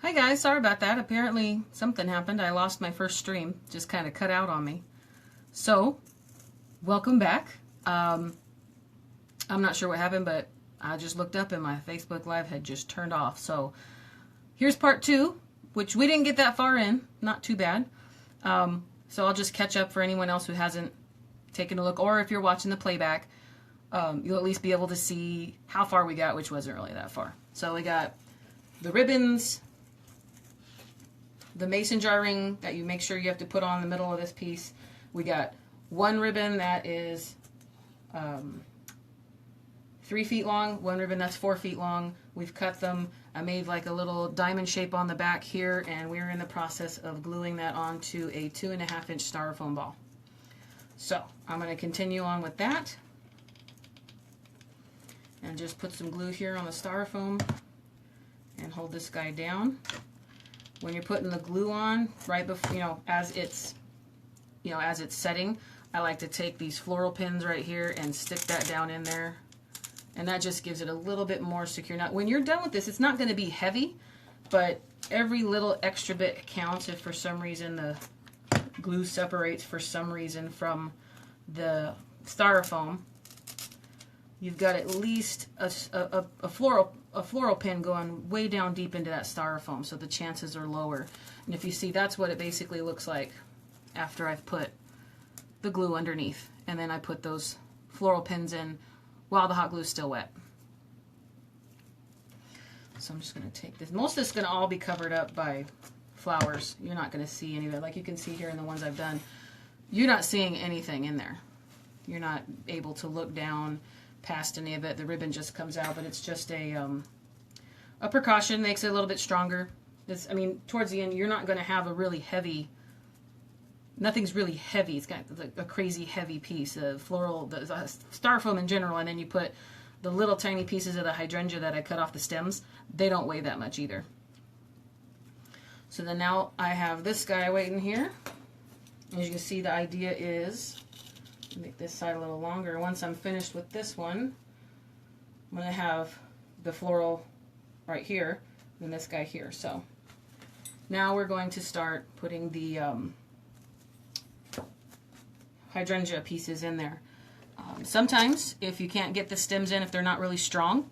Hi guys, sorry about that. Apparently something happened. I lost my first stream. Just kind of cut out on me. So, welcome back. I'm not sure what happened, but I just looked up and my Facebook Live had just turned off. So, here's part 2, which we didn't get that far in. Not too bad. So I'll just catch up for anyone else who hasn't taken a look. Or if you're watching the playback, you'll at least be able to see how far we got, which wasn't really that far. So we got the ribbons, the mason jar ring that you make sure you have to put on the middle of this piece. We got one ribbon that is 3 feet long, one ribbon that's 4 feet long. We've cut them. I made like a little diamond shape on the back here, and we're in the process of gluing that onto a 2.5-inch styrofoam ball. So I'm going to continue on with that and just put some glue here on the styrofoam and hold this guy down. When you're putting the glue on, right before, as it's setting, I like to take these floral pins right here and stick that down in there. And that just gives it a little bit more secure. Now, when you're done with this, it's not going to be heavy, but every little extra bit counts. If for some reason the glue separates for some reason from the styrofoam, you've got at least a floral pin going way down deep into that styrofoam, so the chances are lower. And if you see, that's what it basically looks like after I've put the glue underneath. And then I put those floral pins in while the hot glue is still wet. So I'm just going to take this. Most of this is going to all be covered up by flowers. You're not going to see any of it. Like you can see here in the ones I've done, you're not seeing anything in there. You're not able to look down past any of it. The ribbon just comes out, but it's just a precaution. Makes it a little bit stronger. Towards the end, you're not going to have a really heavy, nothing's really heavy. It's got a crazy heavy piece of floral, the styrofoam in general, and then you put the little tiny pieces of the hydrangea that I cut off the stems. They don't weigh that much either. So then now I have this guy waiting here. As you can see, the idea is to make this side a little longer. Once I'm finished with this one, I'm going to have the floral right here and this guy here. So now we're going to start putting the hydrangea pieces in there. Sometimes if you can't get the stems in, if they're not really strong,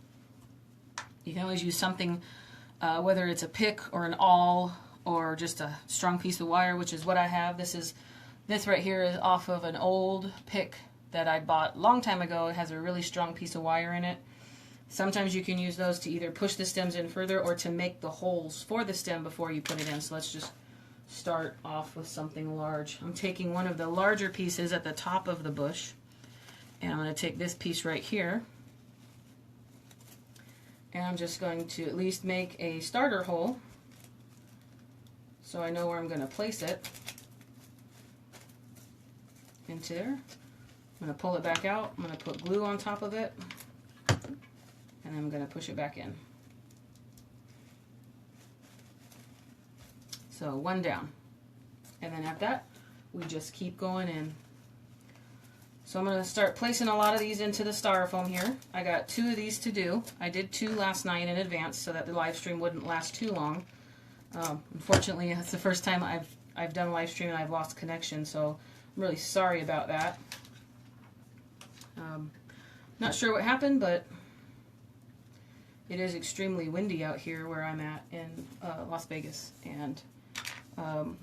you can always use something, whether it's a pick or an awl or just a strong piece of wire, which is what I have. This right here is off of an old pick that I bought a long time ago. It has a really strong piece of wire in it. Sometimes you can use those to either push the stems in further or to make the holes for the stem before you put it in. So let's just start off with something large. I'm taking one of the larger pieces at the top of the bush, and I'm going to take this piece right here, and I'm just going to at least make a starter hole so I know where I'm going to place it into there. I'm going to pull it back out. I'm going to put glue on top of it, and I'm going to push it back in. So one down, and then after that we just keep going in. So I'm going to start placing a lot of these into the styrofoam here. I got 2 of these to do. I did 2 last night in advance so that the live stream wouldn't last too long. Unfortunately, that's the first time I've done a live stream and I've lost connection, so I'm really sorry about that. Not sure what happened, but it is extremely windy out here where I'm at in Las Vegas, and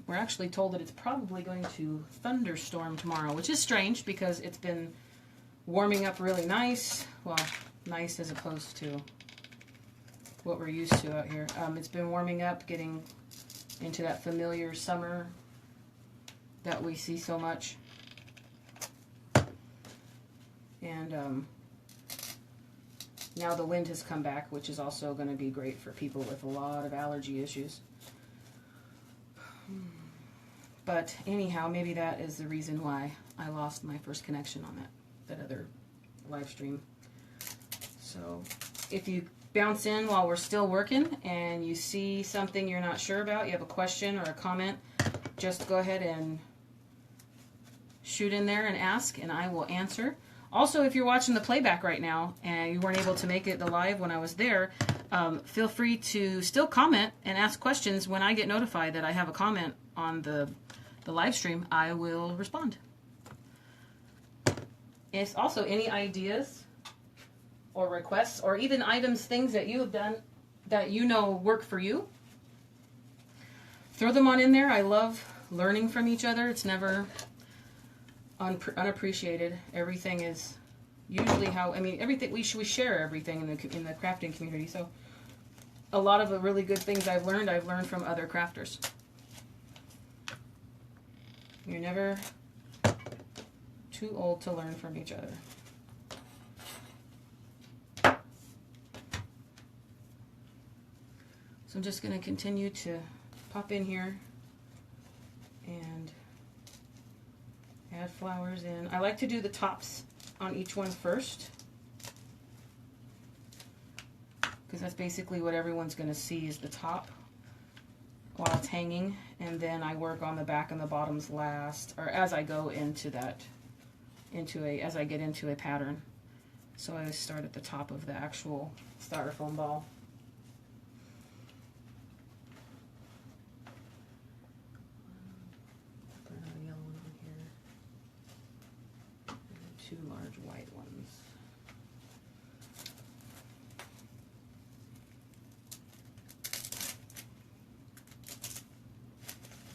we're actually told that it's probably going to thunderstorm tomorrow, which is strange because it's been warming up really nice. Well, nice as opposed to what we're used to out here. It's been warming up, getting into that familiar summer that we see so much. And now the wind has come back, which is also going to be great for people with a lot of allergy issues. But anyhow, maybe that is the reason why I lost my first connection on that other live stream. So if you bounce in while we're still working and you see something you're not sure about, you have a question or a comment, just go ahead and shoot in there and ask, and I will answer. Also, if you're watching the playback right now and you weren't able to make it the live when I was there, Feel free to still comment and ask questions. When I get notified that I have a comment on the live stream, I will respond. It's also any ideas or requests or even items, things that you have done that you know work for you. Throw them on in there. I love learning from each other. It's never unappreciated. Everything is usually how, I mean, everything, we share everything in the crafting community. So a lot of the really good things I've learned from other crafters. You're never too old to learn from each other. So I'm just going to continue to pop in here and add flowers in. I like to do the tops on each one first, because that's basically what everyone's going to see is the top while it's hanging, and then I work on the back and the bottoms last, or as I go into that, as I get into a pattern. So I start at the top of the actual styrofoam ball. Put another yellow one on here. And 2 large white ones.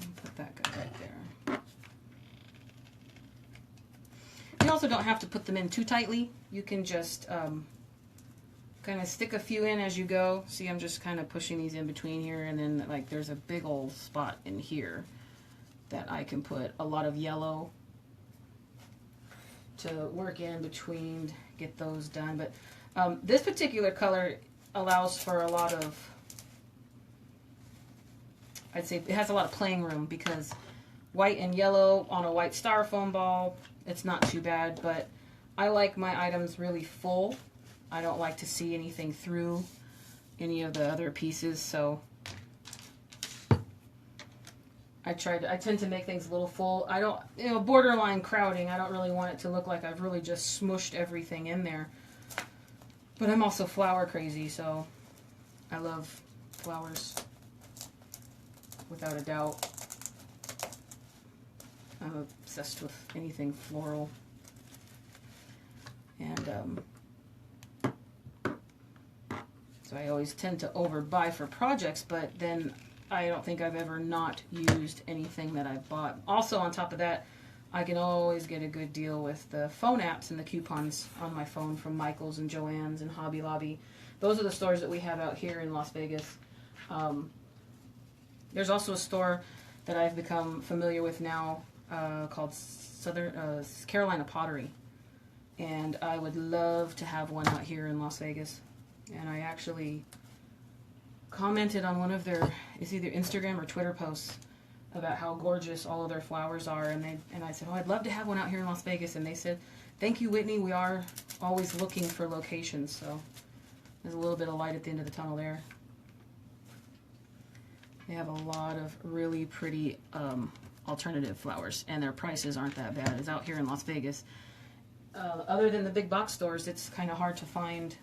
And put that guy right there. You also don't have to put them in too tightly. You can just kind of stick a few in as you go. See, I'm just kind of pushing these in between here, and then like there's a big old spot in here that I can put a lot of yellow to work in between, get those done. But this particular color allows for a lot of, I'd say it has a lot of playing room, because white and yellow on a white styrofoam ball, it's not too bad, but I like my items really full. I don't like to see anything through any of the other pieces, so I tend to make things a little full. I don't, borderline crowding. I don't really want it to look like I've really just smushed everything in there. But I'm also flower crazy, so I love flowers without a doubt. I'm obsessed with anything floral. And so I always tend to overbuy for projects, but then I don't think I've ever not used anything that I've bought. Also, on top of that, I can always get a good deal with the phone apps and the coupons on my phone from Michael's and Joann's and Hobby Lobby. Those are the stores that we have out here in Las Vegas. There's also a store that I've become familiar with now called Carolina Pottery. And I would love to have one out here in Las Vegas. And I actually commented on one of their, it's either Instagram or Twitter posts about how gorgeous all of their flowers are. And I said, oh, I'd love to have one out here in Las Vegas. And they said, thank you, Whitney. We are always looking for locations. So there's a little bit of light at the end of the tunnel there. They have a lot of really pretty alternative flowers, and their prices aren't that bad. It's out here in Las Vegas. Other than the big box stores, it's kind of hard to find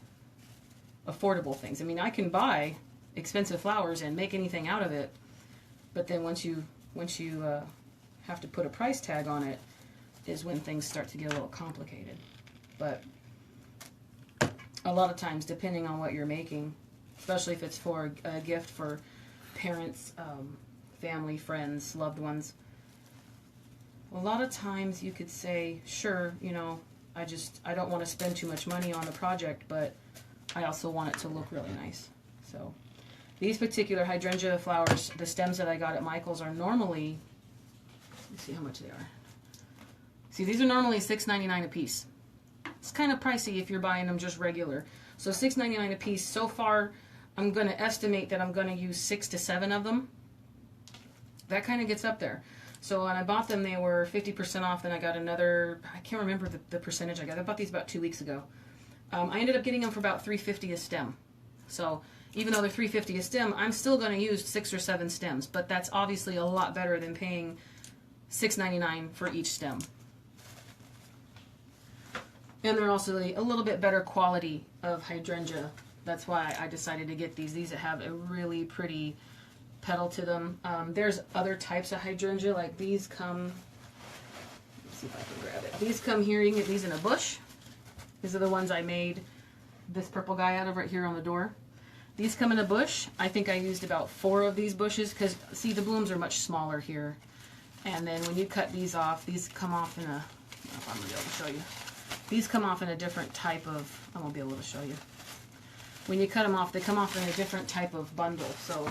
affordable things. I mean, I can buy expensive flowers and make anything out of it, but then once you have to put a price tag on it is when things start to get a little complicated. But a lot of times, depending on what you're making, especially if it's for a gift for parents, family, friends, loved ones, a lot of times you could say, sure, I don't want to spend too much money on the project, but I also want it to look really nice. So these particular hydrangea flowers, the stems that I got at Michael's are normally, let's see how much they are. See, these are normally $6.99 a piece. It's kind of pricey if you're buying them just regular. So $6.99 a piece. So far, I'm going to estimate that I'm going to use 6 to 7 of them. That kind of gets up there. So when I bought them, they were 50% off. Then I got another, I can't remember the percentage I got. I bought these about 2 weeks ago. I ended up getting them for about $3.50 a stem. So even though they're $3.50 a stem, I'm still going to use 6 or 7 stems. But that's obviously a lot better than paying $6.99 for each stem. And they're also a little bit better quality of hydrangea That's why I decided to get these. These have a really pretty petal to them. There's other types of hydrangea, like these come, let's see if I can grab it. These come here, you can get these in a bush. These are the ones I made this purple guy out of right here on the door. These come in a bush. I think I used about 4 of these bushes because, see, the blooms are much smaller here. And then when you cut these off, these come off in a, I don't know if I'm going to be able to show you. These come off in a different type of, I won't be able to show you. When you cut them off, they come off in a different type of bundle. So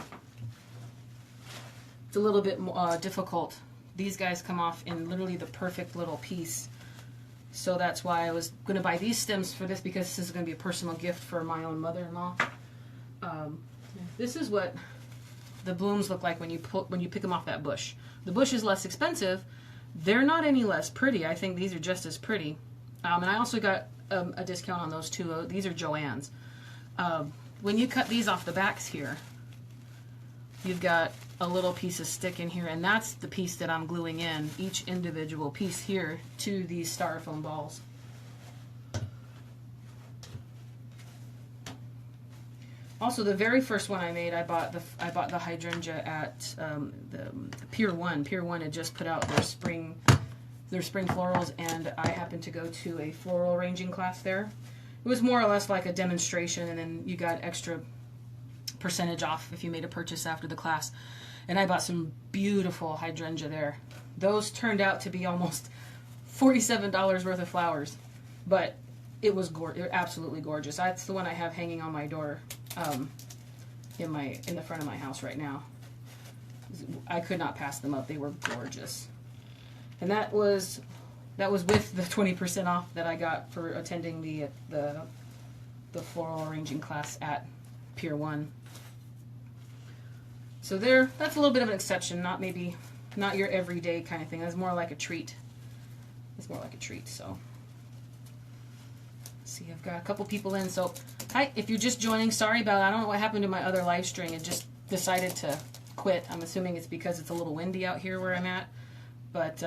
it's a little bit more difficult. These guys come off in literally the perfect little piece. So that's why I was going to buy these stems for this, because this is going to be a personal gift for my own mother-in-law. This is what the blooms look like when you pick them off that bush. The bush is less expensive. They're not any less pretty. I think these are just as pretty. And I also got a discount on those too. These are Joann's. When you cut these off the backs here, you've got a little piece of stick in here, and that's the piece that I'm gluing in, each individual piece here, to these styrofoam balls. Also, the very first one I made, I bought the hydrangea at the Pier 1. Pier 1 had just put out their spring florals, and I happened to go to a floral arranging class there. It was more or less like a demonstration, and then you got extra percentage off if you made a purchase after the class. And I bought some beautiful hydrangea there. Those turned out to be almost $47 worth of flowers, but it was absolutely gorgeous. That's the one I have hanging on my door in the front of my house right now. I could not pass them up. They were gorgeous. And that was with the 20% off that I got for attending the floral arranging class at Pier 1. So that's a little bit of an exception, not your everyday kind of thing. That's more like a treat. It's more like a treat. So let's see, I've got a couple people in. So hi, if you're just joining, sorry about it. I don't know what happened to my other live stream. It just decided to quit. I'm assuming it's because it's a little windy out here where I'm at. But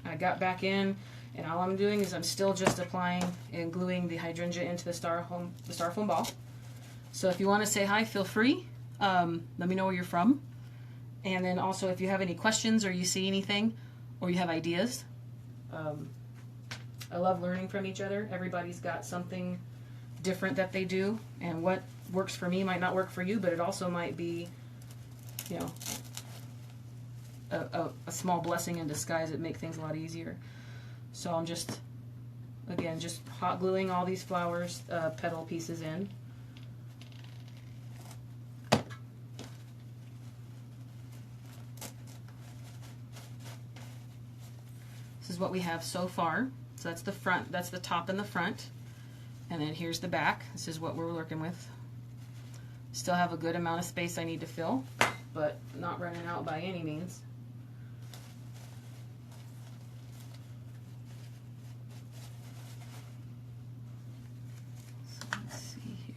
I got back in, and all I'm doing is I'm still just applying and gluing the hydrangea into the styrofoam ball. So if you want to say hi, feel free. Let me know where you're from. And then also, if you have any questions or you see anything or you have ideas, I love learning from each other. Everybody's got something different that they do, and what works for me might not work for you, but it also might be, you know, a small blessing in disguise that make things a lot easier. So I'm just hot gluing all these flowers, petal pieces in. This is what we have so far. So that's the front, that's the top and the front. And then here's the back. This is what we're working with. Still have a good amount of space I need to fill, but not running out by any means. So let's see here.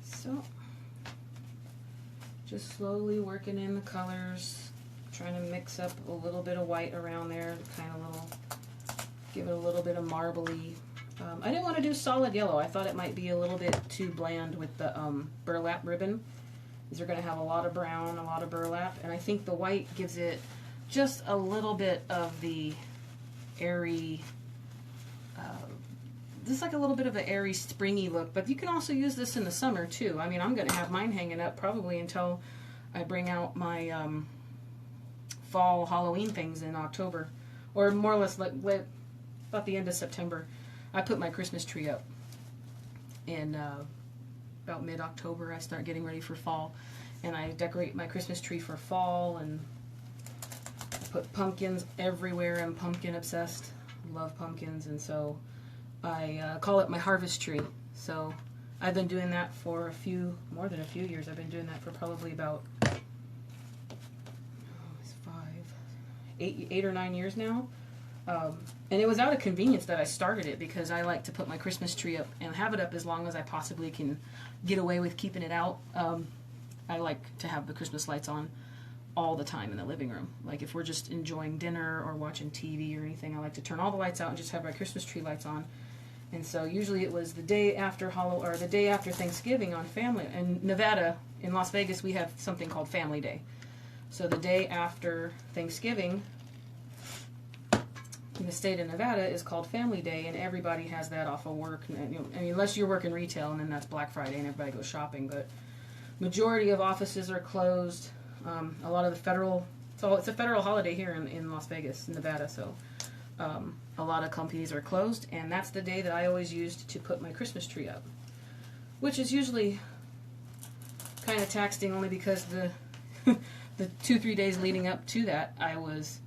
So, just slowly working in the colors, trying to mix up a little bit of white around there, give it a little bit of marbly. I didn't want to do solid yellow. I thought it might be a little bit too bland with the burlap ribbon. These are going to have a lot of brown, a lot of burlap, and I think the white gives it just a little bit of the airy, this is like a little bit of an airy, springy look, but you can also use this in the summer too. I mean, I'm going to have mine hanging up probably until I bring out my fall Halloween things in October, or more or less like about the end of September. I put my Christmas tree up. in about mid-October I start getting ready for fall, and I decorate my Christmas tree for fall, and I put pumpkins everywhere. I'm pumpkin obsessed, love pumpkins, and so I call it my harvest tree. So I've been doing that for more than a few years. I've been doing that for probably about 8 or 9 years now. And it was out of convenience that I started it, because I like to put my Christmas tree up and have it up as long as I possibly can get away with keeping it out. I like to have the Christmas lights on all the time in the living room. Like if we're just enjoying dinner or watching TV or anything, I like to turn all the lights out and just have my Christmas tree lights on. And so usually it was the day after the day after Thanksgiving on family. In Nevada, in Las Vegas, we have something called Family Day. So the day after Thanksgiving in the state of Nevada is called Family Day, and everybody has that off of work. And, I mean, unless you're working retail, and then that's Black Friday and everybody goes shopping. But majority of offices are closed. A lot of the federal, so it's a federal holiday here in Las Vegas, Nevada. So a lot of companies are closed, and that's the day that I always used to put my Christmas tree up, which is usually kind of taxing, only because the 2-3 days leading up to that, I was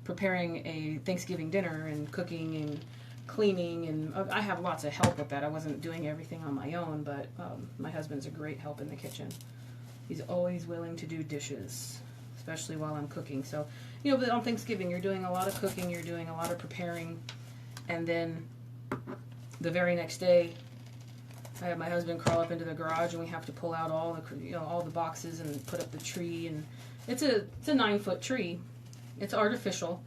preparing a Thanksgiving dinner and cooking and cleaning, and I have lots of help with that. I wasn't doing everything on my own, but my husband's a great help in the kitchen. He's always willing to do dishes, especially while I'm cooking. So, you know, but on Thanksgiving, you're doing a lot of cooking, you're doing a lot of preparing, and then the very next day, I have my husband crawl up into the garage, and we have to pull out all the boxes and put up the tree. And it's a 9-foot tree. It's artificial.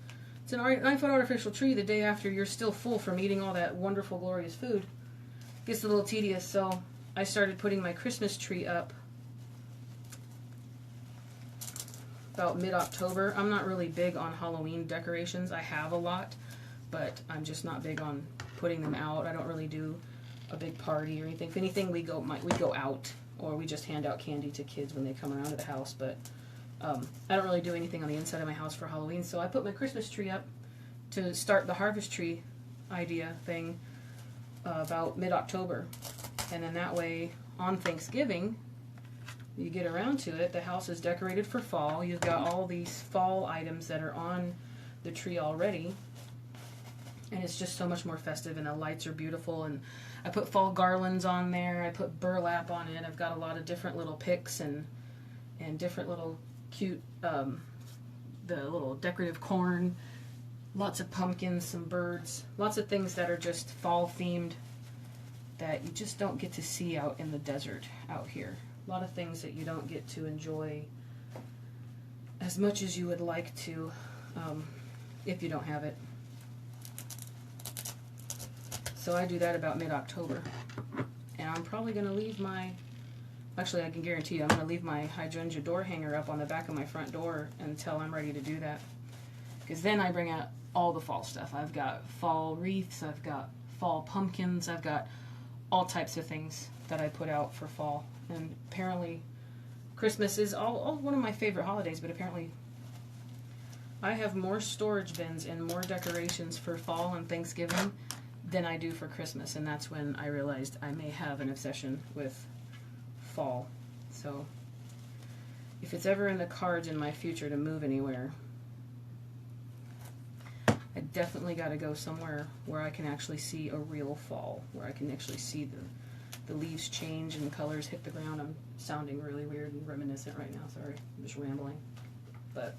It's a 9-foot artificial tree. The day after, you're still full from eating all that wonderful, glorious food. It gets a little tedious, so I started putting my Christmas tree up about mid-October. I'm not really big on Halloween decorations. I have a lot, but I'm just not big on putting them out. I don't really do a big party or anything. If anything, we go out, or we just hand out candy to kids when they come around to the house. But I don't really do anything on the inside of my house for Halloween. So I put my Christmas tree up to start the harvest tree idea thing about mid-October, and then that way on Thanksgiving, you get around to it, the house is decorated for fall. You've got all these fall items that are on the tree already, and it's just so much more festive, and the lights are beautiful. And I put fall garlands on there. I put burlap on it. I've got a lot of different little picks and different little cute, the little decorative corn, lots of pumpkins, some birds, lots of things that are just fall themed that you just don't get to see out in the desert out here. A lot of things that you don't get to enjoy as much as you would like to if you don't have it. So I do that about mid-October. And I'm probably going to leave actually I can guarantee you I'm going to leave my hydrangea door hanger up on the back of my front door until I'm ready to do that. Because then I bring out all the fall stuff. I've got fall wreaths, I've got fall pumpkins, I've got all types of things that I put out for fall. And apparently Christmas is all one of my favorite holidays, but apparently I have more storage bins and more decorations for fall and Thanksgiving than I do for Christmas, and that's when I realized I may have an obsession with fall. So if it's ever in the cards in my future to move anywhere, I definitely got to go somewhere where I can actually see a real fall, where I can actually see the leaves change and the colors hit the ground. I'm sounding really weird and reminiscent right now, sorry, I'm just rambling. But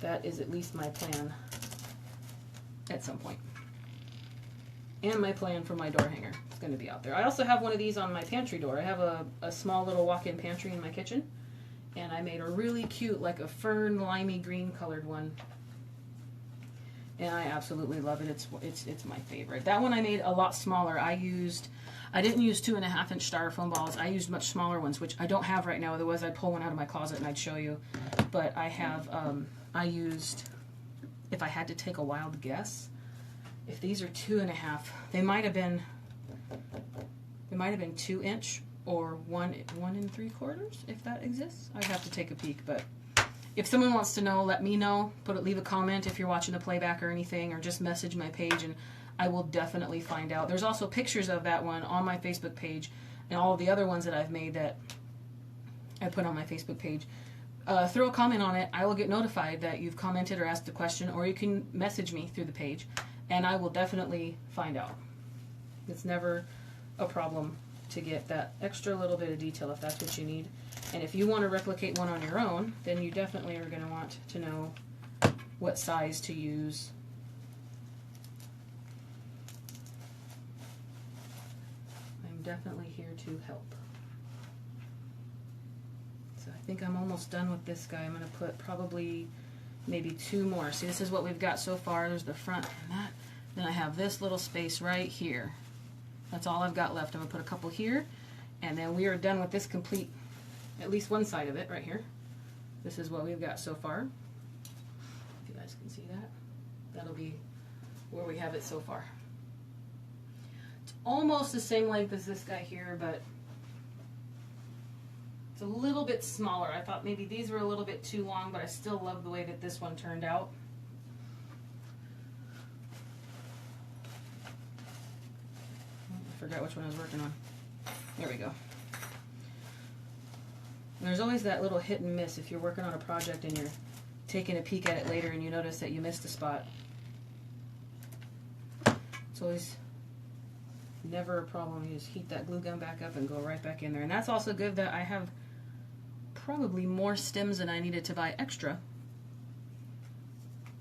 that is at least my plan at some point. And my plan for my door hanger is going to be out there. I also have one of these on my pantry door. I have a small little walk-in pantry in my kitchen, and I made a really cute, like a fern, limey green colored one. And I absolutely love it. It's my favorite. That one I made a lot smaller. I didn't use 2.5-inch styrofoam balls. I used much smaller ones, which I don't have right now. Otherwise, I'd pull one out of my closet and I'd show you. But I have, I used, if I had to take a wild guess, if these are 2.5, they might have been 2-inch or 1 3/4, if that exists. I'd have to take a peek, but if someone wants to know, let me know. Leave a comment if you're watching the playback or anything, or just message my page and I will definitely find out. There's also pictures of that one on my Facebook page and all of the other ones that I've made that I put on my Facebook page. Throw a comment on it. I will get notified that you've commented or asked a question, or you can message me through the page, and I will definitely find out. It's never a problem to get that extra little bit of detail if that's what you need. And if you want to replicate one on your own, then you definitely are going to want to know what size to use. I'm definitely here to help. So I think I'm almost done with this guy. I'm going to put probably maybe 2 more. See, this is what we've got so far. There's the front and that. Then I have this little space right here. That's all I've got left. I'm going to put a couple here, and then we are done with this complete, at least one side of it right here. This is what we've got so far. If you guys can see that. That'll be where we have it so far. It's almost the same length as this guy here, but it's a little bit smaller. I thought maybe these were a little bit too long, but I still love the way that this one turned out. I forgot which one I was working on. There we go. And there's always that little hit and miss if you're working on a project and you're taking a peek at it later and you notice that you missed a spot. It's always never a problem. You just heat that glue gun back up and go right back in there. And that's also good that I have probably more stems than I needed to buy extra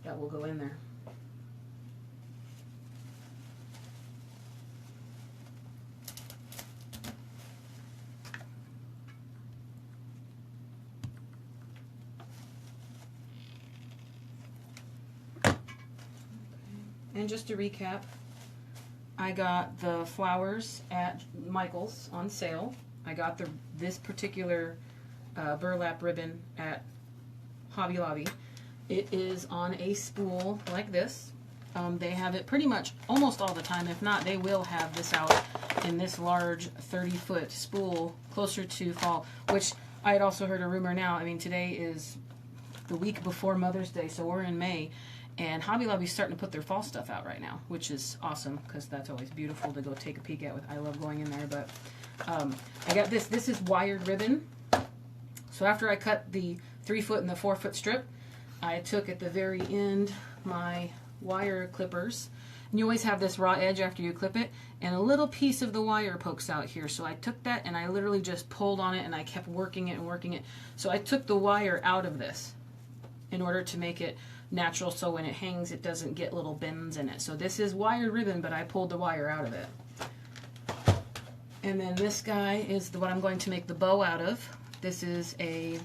that will go in there. And just to recap, I got the flowers at Michael's on sale. I got this particular burlap ribbon at Hobby Lobby. It is on a spool like this. They have it pretty much almost all the time. If not, they will have this out in this large 30-foot spool closer to fall, which I had also heard a rumor now. I mean, today is the week before Mother's Day, so we're in May. And Hobby Lobby's starting to put their fall stuff out right now, which is awesome because that's always beautiful to go take a peek at. I love going in there. But I got this. This is wired ribbon. So after I cut the 3-foot and the 4-foot strip, I took at the very end my wire clippers. And you always have this raw edge after you clip it, and a little piece of the wire pokes out here. So I took that and I literally just pulled on it and I kept working it and working it. So I took the wire out of this in order to make it natural, so when it hangs it doesn't get little bends in it. So this is wired ribbon, but I pulled the wire out of it. And then this guy is what I'm going to make the bow out of. This is a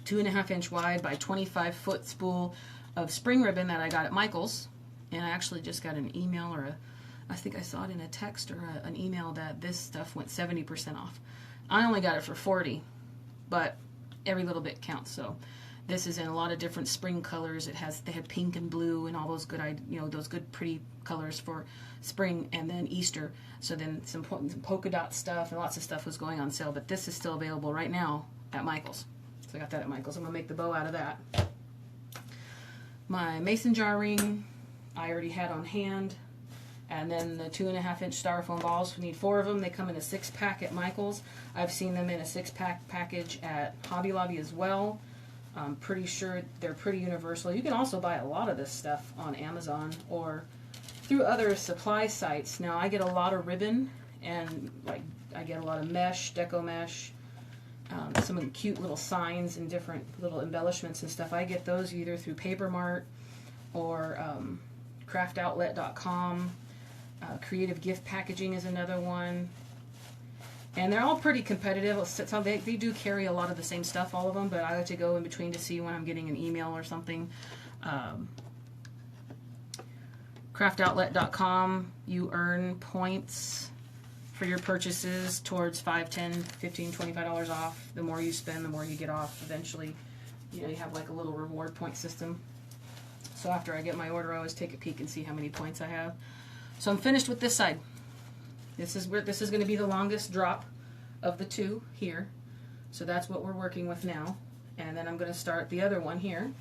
2.5-inch wide by 25-foot spool of spring ribbon that I got at Michael's. And I actually just got an email, or I think I saw it in a text or an email, that this stuff went 70% off. I only got it for $40, but every little bit counts. So this is in a lot of different spring colors. They had pink and blue and all those good, those good pretty colors for spring and then Easter. So then some polka dot stuff and lots of stuff was going on sale. But this is still available right now at Michael's. So I got that at Michael's. I'm gonna make the bow out of that. My mason jar ring I already had on hand, and then the 2.5-inch styrofoam balls. We need 4 of them. They come in a 6-pack at Michael's. I've seen them in a 6-pack package at Hobby Lobby as well. I'm pretty sure they're pretty universal. You can also buy a lot of this stuff on Amazon or through other supply sites. Now I get a lot of ribbon, and I get a lot of mesh, deco mesh, some cute little signs and different little embellishments and stuff. I get those either through Paper Mart or craftoutlet.com. Creative Gift Packaging is another one. And they're all pretty competitive. So they do carry a lot of the same stuff, all of them, but I like to go in between to see when I'm getting an email or something. Craftoutlet.com, you earn points for your purchases towards $5, $10, $15, $25 off. The more you spend, the more you get off. Eventually, you have like a little reward point system. So after I get my order, I always take a peek and see how many points I have. So I'm finished with this side. This is going to be the longest drop of the 2 here. So that's what we're working with now. And then I'm going to start the other one here.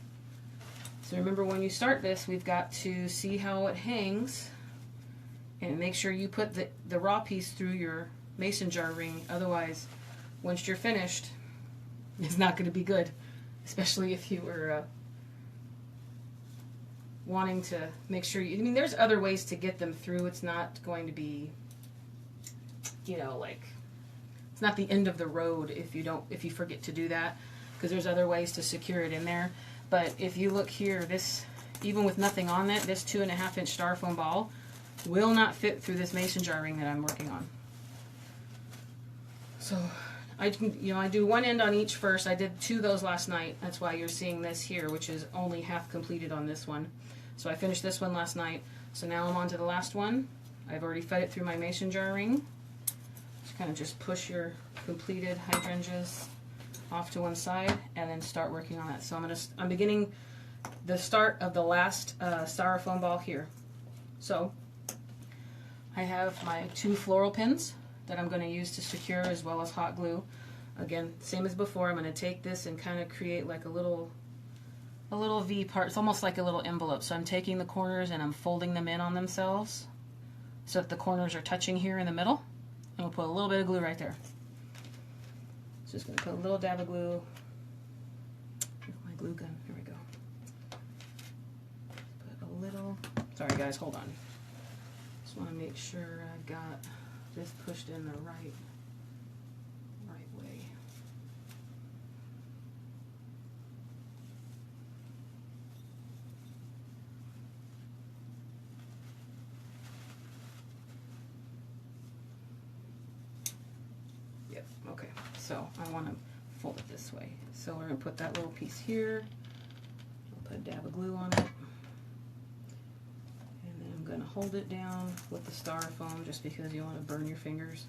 So remember, when you start this, we've got to see how it hangs And make sure you put the raw piece through your mason jar ring, otherwise once you're finished it's not going to be good, especially if you were wanting to make sure you, I mean, there's other ways to get them through. It's not going to be, you know, like, it's not the end of the road if you forget to do that, because there's other ways to secure it in there. But if you look here, this, even with nothing on it, this 2.5 inch styrofoam ball will not fit through this mason jar ring that I'm working on. So I do one end on each first. I did 2 of those last night. That's why you're seeing this here, which is only half completed on this one. So I finished this one last night. So now I'm on to the last one. I've already fed it through my mason jar ring. Kind of just push your completed hydrangeas off to one side and then start working on that. So I'm beginning the start of the last styrofoam ball here. So I have my 2 floral pins that I'm going to use to secure, as well as hot glue. Again, same as before, I'm going to take this and kind of create like a little V part. It's almost like a little envelope. So I'm taking the corners and I'm folding them in on themselves so that the corners are touching here in the middle. And we'll put a little bit of glue right there. So just going to put a little dab of glue. Here's my glue gun. Here we go. Put a little. Sorry guys, hold on. Just want to make sure I've got this pushed in the right way. Yep, okay. So I want to fold it this way. So we're going to put that little piece here. I'll put a dab of glue on it. Going to hold it down with the styrofoam just because you want to burn your fingers,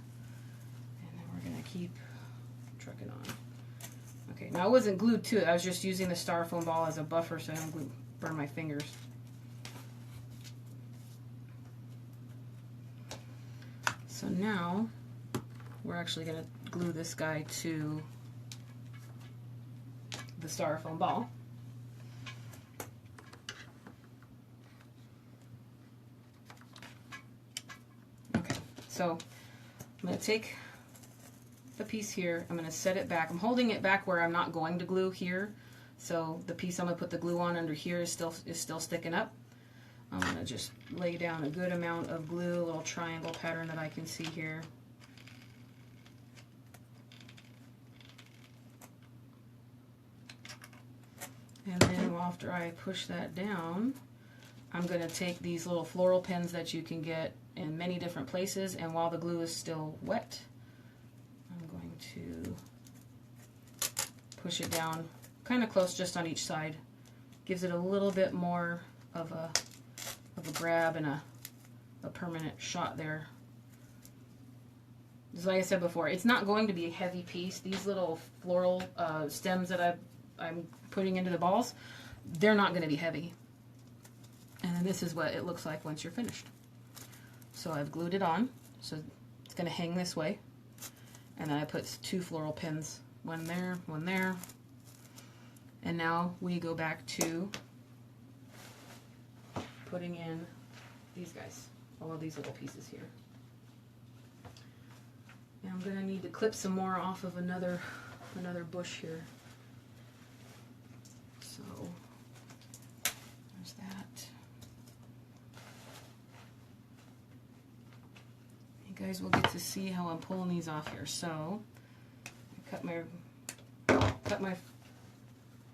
and then we're going to keep trucking on. Okay, now I wasn't glued to it, I was just using the styrofoam ball as a buffer so I don't burn my fingers. So now we're actually going to glue this guy to the styrofoam ball. So I'm going to take the piece here, I'm going to set it back. I'm holding it back where I'm not going to glue here. So the piece I'm going to put the glue on under here is still sticking up. I'm going to just lay down a good amount of glue, a little triangle pattern that I can see here. And then after I push that down, I'm going to take these little floral pins that you can get in many different places, and while the glue is still wet, I'm going to push it down kind of close just on each side. Gives it a little bit more of a grab and a permanent shot there. Just like I said before, it's not going to be a heavy piece. These little floral stems that I'm putting into the balls, they're not going to be heavy. And then this is what it looks like once you're finished. So I've glued it on, so it's going to hang this way. And then I put 2 floral pins, one there, one there. And now we go back to putting in these guys, all of these little pieces here. And I'm going to need to clip some more off of another bush here. So there's that. You guys will get to see how I'm pulling these off here. So I cut my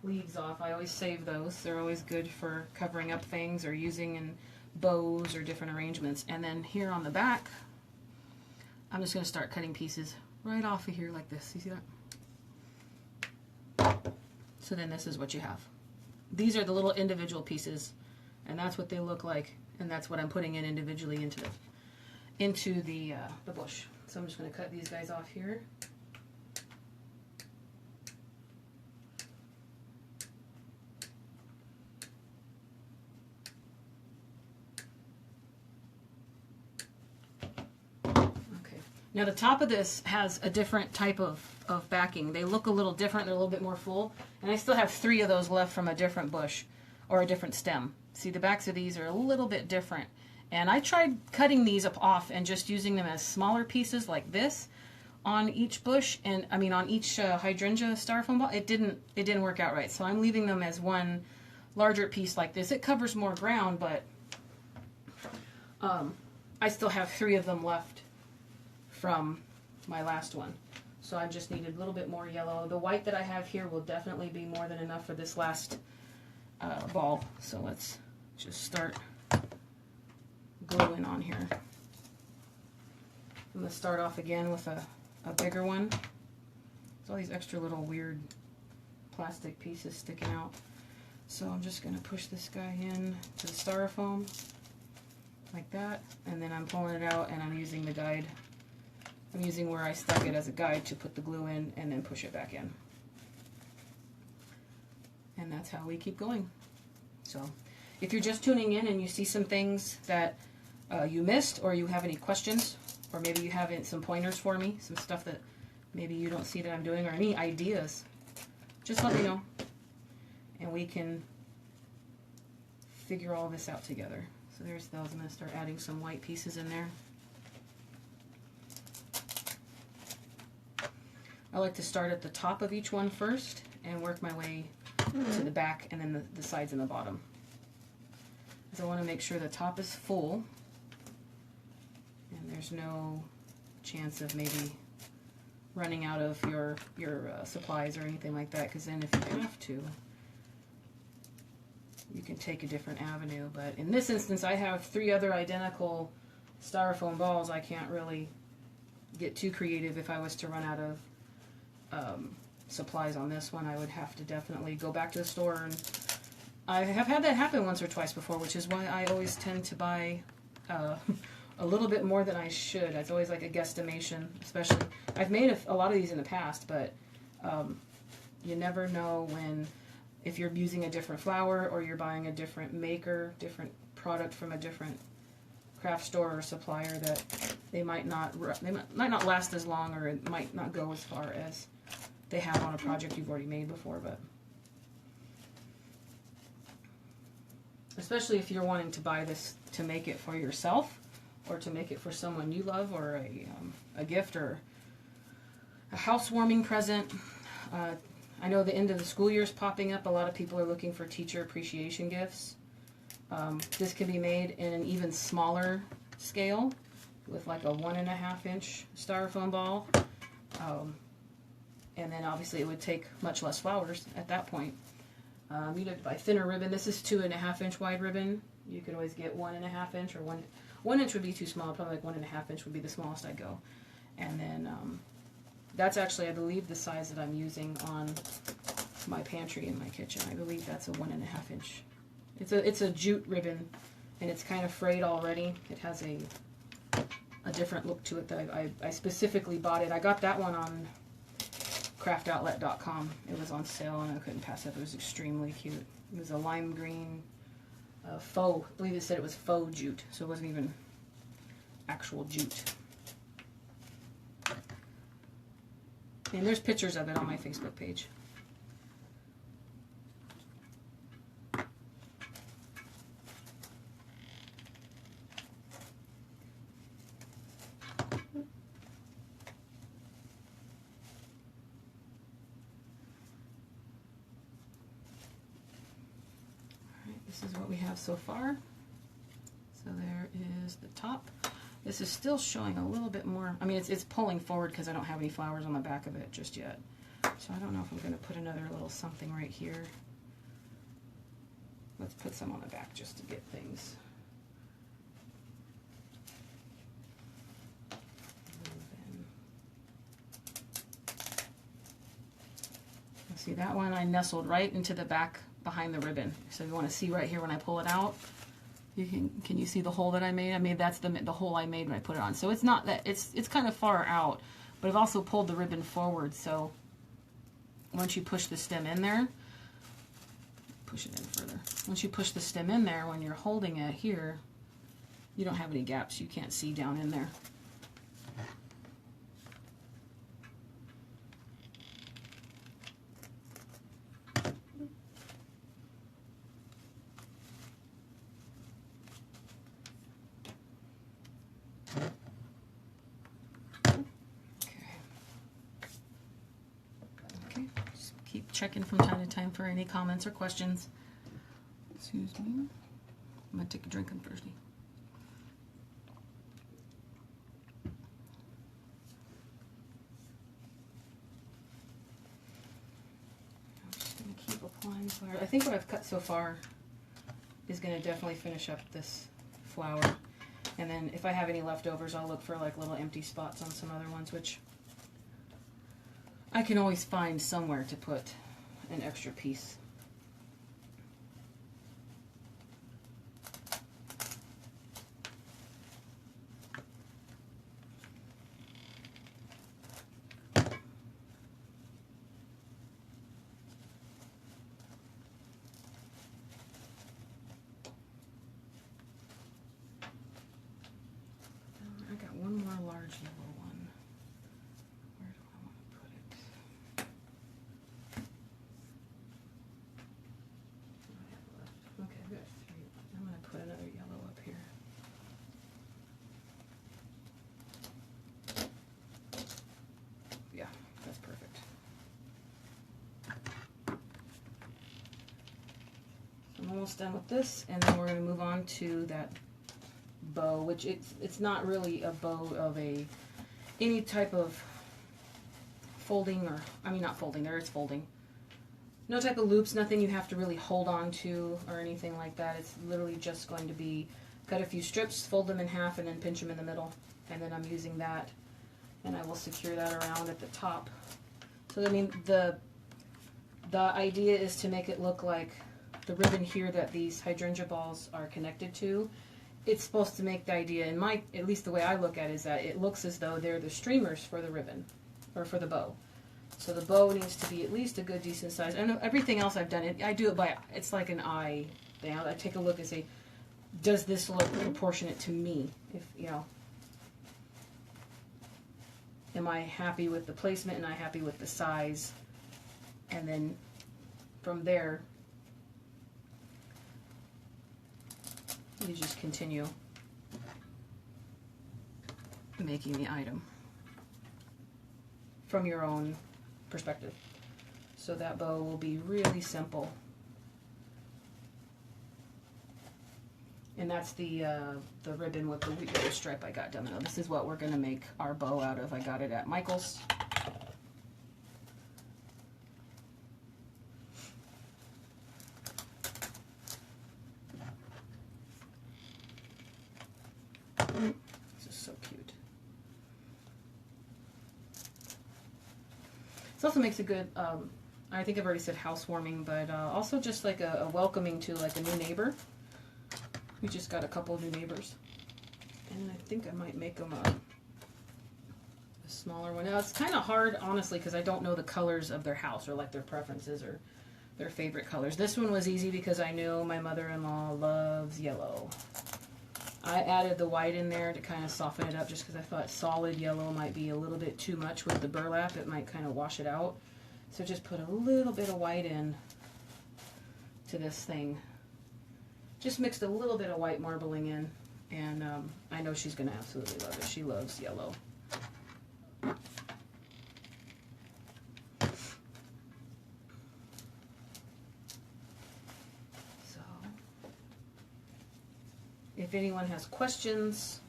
leaves off. I always save those. They're always good for covering up things or using in bows or different arrangements. And then here on the back, I'm just going to start cutting pieces right off of here like this. You see that? So then this is what you have. These are the little individual pieces, and that's what they look like, and that's what I'm putting in individually into the bush. So I'm just going to cut these guys off here. Now the top of this has a different type of backing. They look a little different, they're a little bit more full. And I still have 3 of those left from a different bush or a different stem. See, the backs of these are a little bit different. And I tried cutting these off and just using them as smaller pieces like this on each bush, and I mean on each hydrangea styrofoam ball. It didn't work out right. So I'm leaving them as one larger piece like this. It covers more ground, but I still have 3 of them left from my last one. So I just needed a little bit more yellow. The white that I have here will definitely be more than enough for this last ball. So let's just start gluing on here. I'm going to start off again with a bigger one. There's all these extra little weird plastic pieces sticking out. So I'm just going to push this guy in to the styrofoam like that, and then I'm pulling it out and I'm using the guide. I'm using where I stuck it as a guide to put the glue in and then push it back in. And that's how we keep going. So if you're just tuning in and you see some things that you missed, or you have any questions, or maybe you have some pointers for me, some stuff that maybe you don't see that I'm doing, or any ideas, just let me know and we can figure all this out together. So there's those. I'm going to start adding some white pieces in there. I like to start at the top of each one first and work my way to the back and then the sides and the bottom. Because I want to make sure the top is full and there's no chance of maybe running out of your supplies or anything like that, because then if you have to, you can take a different avenue. But in this instance, I have 3 other identical styrofoam balls. I can't really get too creative. If I was to run out of supplies on this one, I would have to definitely go back to the store, and I have had that happen once or twice before, which is why I always tend to buy a little bit more than I should. It's always like a guesstimation. Especially, I've made a lot of these in the past, but you never know if you're using a different flour or you're buying a different maker, different product from a different craft store or supplier, that they might not last as long, or it might not go as far as they have on a project you've already made before. But especially if you're wanting to buy this to make it for yourself or to make it for someone you love, or a gift or a housewarming present. I know the end of the school year is popping up. A lot of people are looking for teacher appreciation gifts. This can be made in an even smaller scale with like a 1.5 inch styrofoam ball. And then obviously it would take much less flowers at that point. You'd have to buy thinner ribbon. This is 2.5 inch wide ribbon. You could always get 1.5 inch, or 1 inch would be too small. Probably like 1.5 inch would be the smallest I'd go. And then that's actually, I believe, the size that I'm using on my pantry in my kitchen. I believe that's a 1.5 inch. It's a jute ribbon, and it's kind of frayed already. It has a different look to it that I specifically bought it. I got that one on craftoutlet.com. It was on sale and I couldn't pass it up. It was extremely cute. It was a lime green faux. I believe it said it was faux jute, so it wasn't even actual jute. And there's pictures of it on my Facebook page. This is what we have so far. So there is the top. This is still showing a little bit more. I mean, it's pulling forward because I don't have any flowers on the back of it just yet. So I don't know if I'm going to put another little something right here. Let's put some on the back just to get things moving. See, that one I nestled right into the back behind the ribbon. So you want to see right here when I pull it out, you can you see the hole that I made? I mean, that's the hole I made when I put it on. So it's not that, it's kind of far out, but I've also pulled the ribbon forward. So once you push the stem in there, push it in further. Once you push the stem in there, when you're holding it here, you don't have any gaps. You can't see down in there. check in from time to time for any comments or questions. Excuse me. I'm going to take a drink on Thursday. I'm just going to keep applying fire. I think what I've cut so far is going to definitely finish up this flower. And then if I have any leftovers, I'll look for like little empty spots on some other ones, which I can always find somewhere to put an extra piece. I got one more large yellow one. Where do I want to put it? What do I have left? Okay, I've got 3. I'm going to put another yellow up here. Yeah, that's perfect. I'm almost done with this, and then we're going to move on to that bow, which it's not really a bow of any type of folding, or I mean not folding, there is folding. No type of loops, nothing you have to really hold on to or anything like that. It's literally just going to be cut a few strips, fold them in half, and then pinch them in the middle. And then I'm using that, and I will secure that around at the top. So I mean the idea is to make it look like the ribbon here that these hydrangea balls are connected to. It's supposed to make the idea, in my, at least the way I look at it, is that it looks as though they're the streamers for the ribbon, or for the bow. So the bow needs to be at least a good decent size. And everything else I've done, I do it by, it's like an eye thing. I take a look and say, does this look proportionate to me? If, you know, am I happy with the placement, and I happy with the size? And then from there, you just continue making the item from your own perspective. So that bow will be really simple. And that's the ribbon with the yellow stripe I got done. Now this is what we're going to make our bow out of. I got it at Michael's. This is so cute. This also makes a good, I think I've already said housewarming, but also just like a welcoming to like a new neighbor. We just got a couple of new neighbors. And I think I might make them a smaller one. Now it's kind of hard, honestly, because I don't know the colors of their house, or like their preferences, or their favorite colors. This one was easy because I knew my mother-in-law loves yellow. I added the white in there to kind of soften it up, just because I thought solid yellow might be a little bit too much with the burlap. It might kind of wash it out. So just put a little bit of white in to this thing. Just mixed a little bit of white marbling in, and I know she's going to absolutely love it. She loves yellow. If anyone has questions,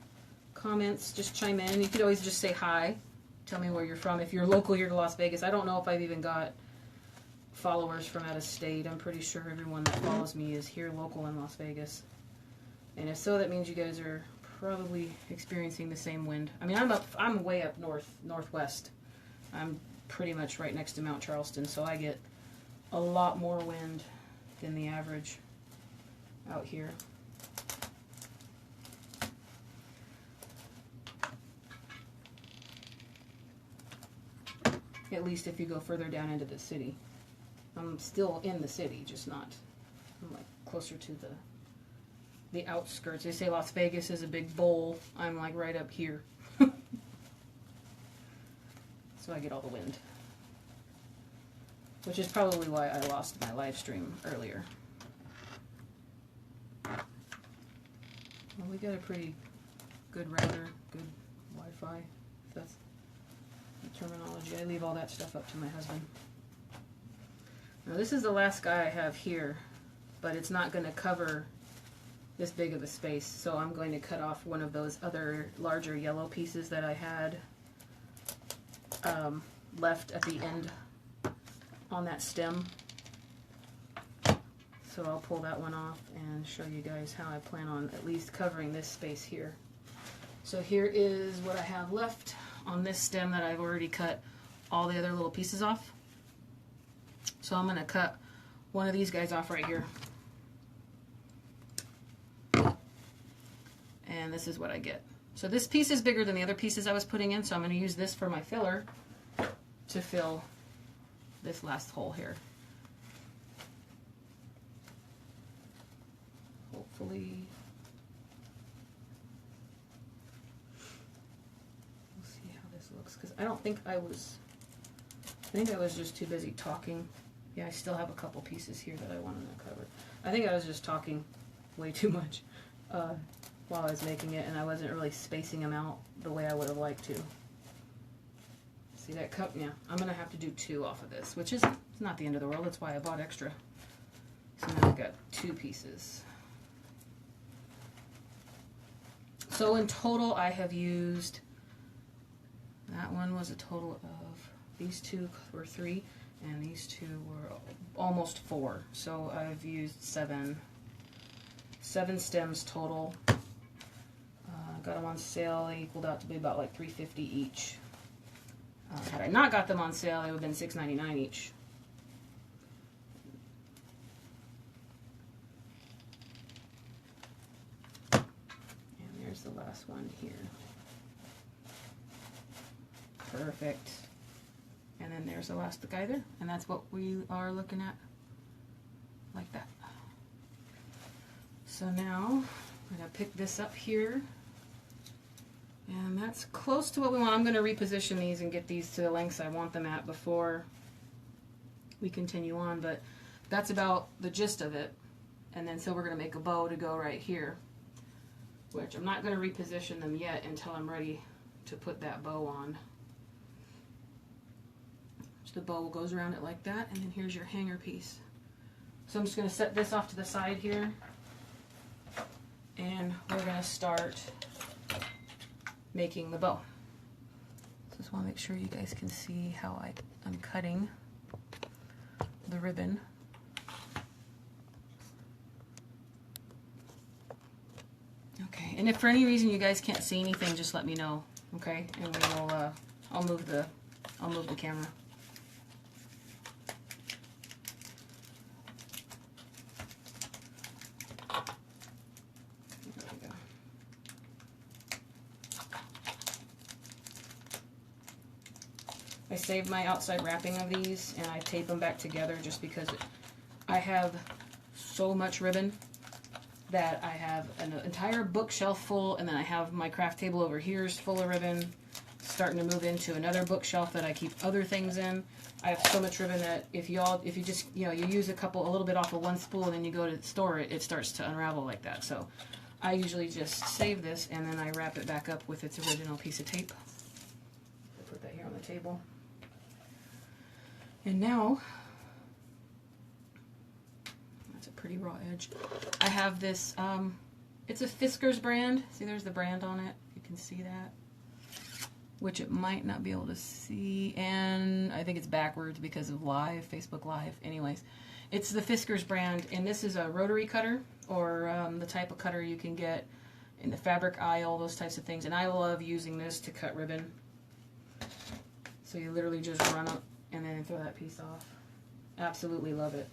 comments, just chime in. You could always just say hi. Tell me where you're from. If you're local here to Las Vegas, I don't know if I've even got followers from out of state. I'm pretty sure everyone that follows me is here local in Las Vegas. And if so, that means you guys are probably experiencing the same wind. I mean, I'm way up northwest. I'm pretty much right next to Mount Charleston, so I get a lot more wind than the average out here. At least if you go further down into the city. I'm still in the city, just not. I'm like closer to the outskirts. They say Las Vegas is a big bowl. I'm like right up here. So I get all the wind. Which is probably why I lost my live stream earlier. Well, we got a pretty good router, good Wi-Fi, if that's terminology. I leave all that stuff up to my husband. Now this is the last guy I have here, but it's not going to cover this big of a space, so I'm going to cut off one of those other larger yellow pieces that I had left at the end on that stem. So I'll pull that one off and show you guys how I plan on at least covering this space here. So here is what I have left on this stem that I've already cut all the other little pieces off. So I'm going to cut one of these guys off right here. And this is what I get. So this piece is bigger than the other pieces I was putting in, so I'm going to use this for my filler to fill this last hole here. Hopefully we'll see how this looks, because I think I was just too busy talking. Yeah, I still have a couple pieces here that I wanted to cover. I think I was just talking way too much while I was making it, and I wasn't really spacing them out the way I would have liked to. See that cup? Yeah, I'm going to have to do 2 off of this, which is not the end of the world. That's why I bought extra. So now I've got 2 pieces. So in total, I have used, that one was a total of, these 2 were 3, and these 2 were almost 4. So I've used 7 stems total. Got them on sale. They equaled out to be about like $3.50 each. Had I not got them on sale, it would have been $6.99 each. And there's the last one here. Perfect. And then there's the last guy there. And that's what we are looking at. Like that. So now, I'm going to pick this up here. And that's close to what we want. I'm going to reposition these and get these to the lengths I want them at before we continue on. But that's about the gist of it. And then so we're going to make a bow to go right here, which I'm not going to reposition them yet until I'm ready to put that bow on. So the bow goes around it like that, and then here's your hanger piece. So I'm just going to set this off to the side here, and we're going to start making the bow. Just want to make sure you guys can see how I'm cutting the ribbon. Okay, and if for any reason you guys can't see anything, just let me know, okay? And we will I'll move the camera. I saved my outside wrapping of these and I tape them back together just because I have so much ribbon that I have an entire bookshelf full, and then I have my craft table over here is full of ribbon, starting to move into another bookshelf that I keep other things in. I have so much ribbon that if you just, you use a little bit off of one spool and then you go to store it, it starts to unravel like that. So I usually just save this and then I wrap it back up with its original piece of tape. I'll put that here on the table. And now, that's a pretty raw edge. I have this, it's a Fiskars brand. See, there's the brand on it. You can see that, which it might not be able to see. And I think it's backwards because of live, Facebook Live. Anyways, it's the Fiskars brand, and this is a rotary cutter, or the type of cutter you can get in the fabric aisle, those types of things. And I love using this to cut ribbon. So you literally just run up and then throw that piece off. Absolutely love it.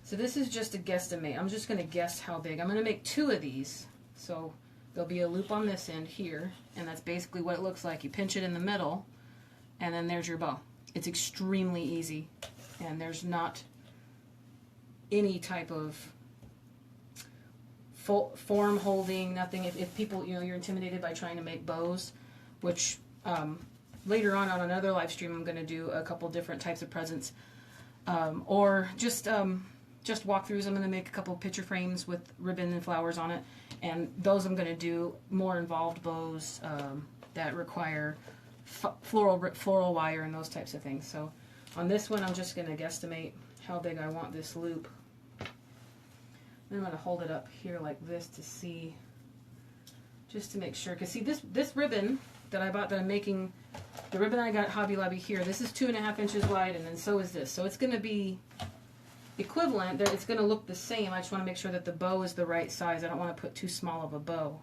So this is just a guesstimate. I'm just going to guess how big. I'm going to make 2 of these. So there'll be a loop on this end here, and that's basically what it looks like. You pinch it in the middle, and then there's your bow. It's extremely easy, and there's not any type of form holding, nothing. If people, you're intimidated by trying to make bows, which later on another live stream I'm going to do a couple different types of presents, or just walkthroughs. I'm going to make a couple picture frames with ribbon and flowers on it, and those I'm going to do more involved bows that require floral wire and those types of things. So On this one, I'm just going to guesstimate how big I want this loop. Then I'm going to hold it up here like this to see, just to make sure. Because see, this ribbon that I bought, that I'm making, the ribbon I got at Hobby Lobby here, this is 2.5 inches wide, and then so is this. So it's going to be equivalent. It's going to look the same. I just want to make sure that the bow is the right size. I don't want to put too small of a bow.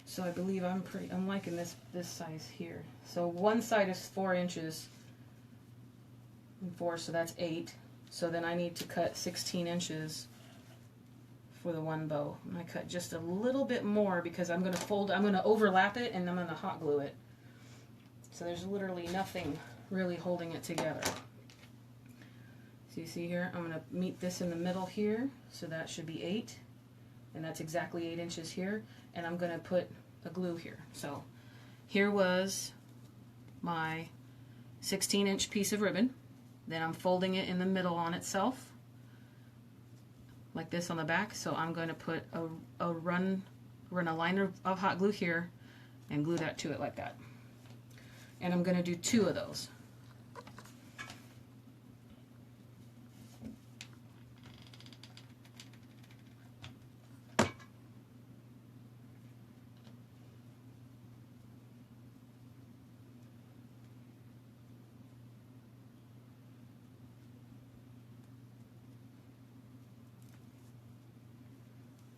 So I believe I'm liking this size here. So one side is 4 inches and 4, so that's 8. So then I need to cut 16 inches for the one bow. And I cut just a little bit more because I'm going to overlap it and I'm going to hot glue it. So there's literally nothing really holding it together. So you see here, I'm going to meet this in the middle here, so that should be 8, and that's exactly 8 inches here, and I'm going to put a glue here. So here was my 16-inch piece of ribbon. Then I'm folding it in the middle on itself, like this on the back. So I'm going to put run a line of hot glue here and glue that to it like that. And I'm going to do 2 of those.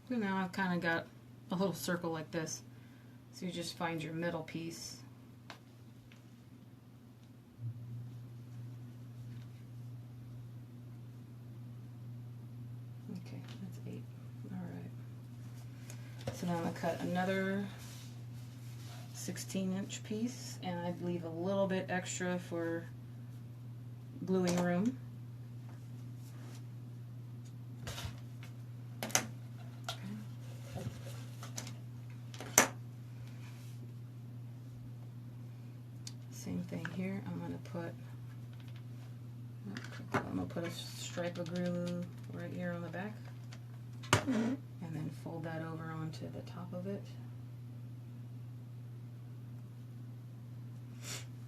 So now I've kind of got a little circle like this. So you just find your middle piece. Okay, that's 8. All right. So now I'm going to cut another 16-inch piece, and I leave a little bit extra for gluing room. Same thing here. I'm going to put a stripe of glue right here on the back, and then fold that over onto the top of it.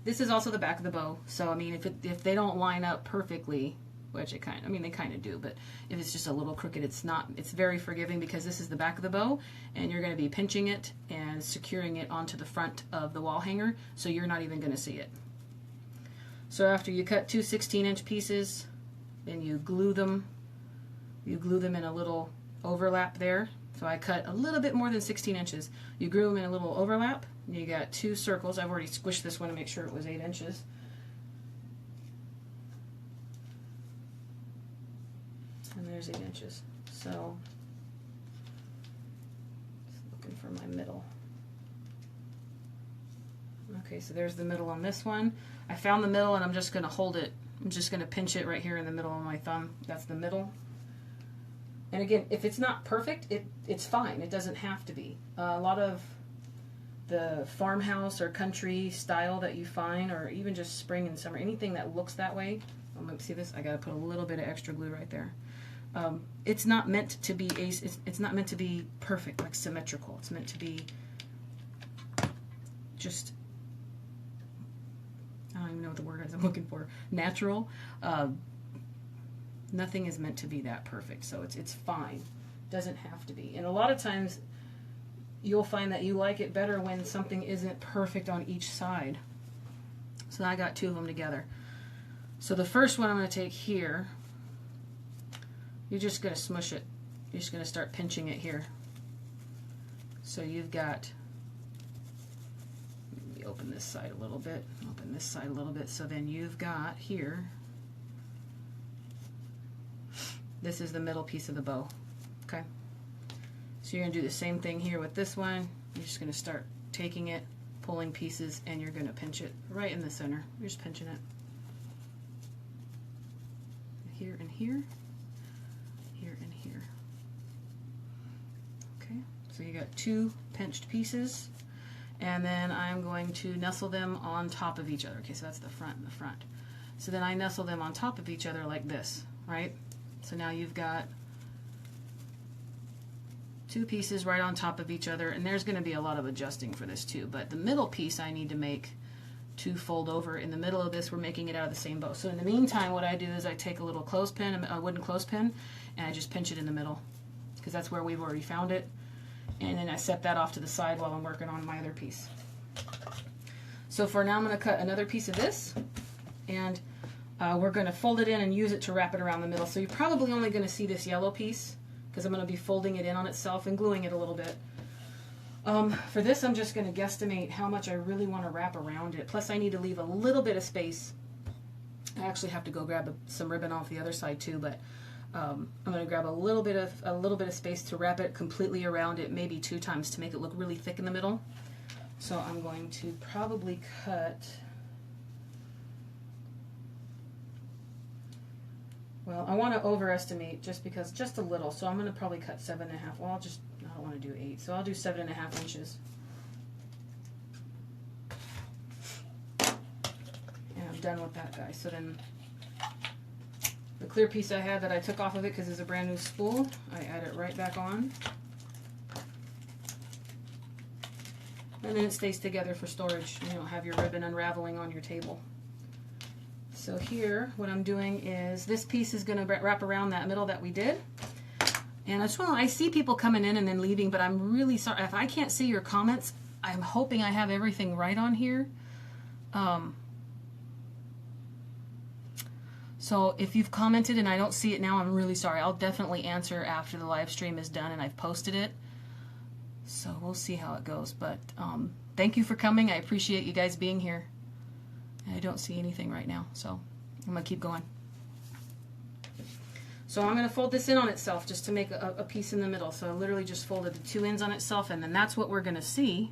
This is also the back of the bow, so I mean, if they don't line up perfectly, which they kind of do, but if it's just a little crooked, it's very forgiving, because this is the back of the bow, and you're going to be pinching it and securing it onto the front of the wall hanger, so you're not even going to see it. So after you cut 2 16-inch pieces, then you glue them. You glue them in a little overlap there. So I cut a little bit more than 16 inches. You glue them in a little overlap. You got 2 circles. I've already squished this one to make sure it was 8 inches. And there's 8 inches. So, just looking for my middle. Okay, so there's the middle on this one. I found the middle, and I'm just going to hold it. I'm just going to pinch it right here in the middle of my thumb. That's the middle. And again, if it's not perfect, it's fine. It doesn't have to be. A lot of the farmhouse or country style that you find, or even just spring and summer, anything that looks that way. See this? I got to put a little bit of extra glue right there. It's not meant to be it's not meant to be perfect, like symmetrical. It's meant to be just, I don't even know what the word is I'm looking for. Natural. Nothing is meant to be that perfect, so it's fine. Doesn't have to be. And a lot of times you'll find that you like it better when something isn't perfect on each side. So I got 2 of them together. So the first one I'm going to take here, you're just going to smush it. You're just going to start pinching it here. So you've got, let me open this side a little bit, open this side a little bit. So then you've got here, this is the middle piece of the bow. Okay. So you're going to do the same thing here with this one. You're just going to start taking it, pulling pieces, and you're going to pinch it right in the center. You're just pinching it. Here and here. Here and here. Okay. So you got 2 pinched pieces. And then I'm going to nestle them on top of each other. Okay, so that's the front and the front. So then I nestle them on top of each other like this, right? So now you've got 2 pieces right on top of each other, and there's going to be a lot of adjusting for this too, but the middle piece I need to make to fold over. In the middle of this, we're making it out of the same bow. So in the meantime, what I do is I take a little clothespin, a wooden clothespin, and I just pinch it in the middle, because that's where we've already found it. And then I set that off to the side while I'm working on my other piece. So for now, I'm going to cut another piece of this, and we're going to fold it in and use it to wrap it around the middle. So you're probably only going to see this yellow piece, because I'm going to be folding it in on itself and gluing it a little bit. For this, I'm just going to guesstimate how much I really want to wrap around it. Plus, I need to leave a little bit of space. I actually have to go grab some ribbon off the other side too, but I'm going to grab a little bit of space to wrap it completely around it, maybe 2 times to make it look really thick in the middle. So I'm going to probably cut, well, I want to overestimate just a little, so I'm going to probably cut 7.5. Well, I don't want to do 8, so I'll do 7.5 inches. And I'm done with that, guy. So then the clear piece I had that I took off of it because it's a brand new spool, I add it right back on. And then it stays together for storage. You don't have your ribbon unraveling on your table. So here, what I'm doing is this piece is going to wrap around that middle that we did. And I see people coming in and then leaving, but I'm really sorry. If I can't see your comments, I'm hoping I have everything right on here. So if you've commented and I don't see it now, I'm really sorry. I'll definitely answer after the live stream is done and I've posted it. So we'll see how it goes. But thank you for coming. I appreciate you guys being here. I don't see anything right now, so I'm going to keep going. So I'm going to fold this in on itself just to make a piece in the middle. So I literally just folded the 2 ends on itself, and then that's what we're going to see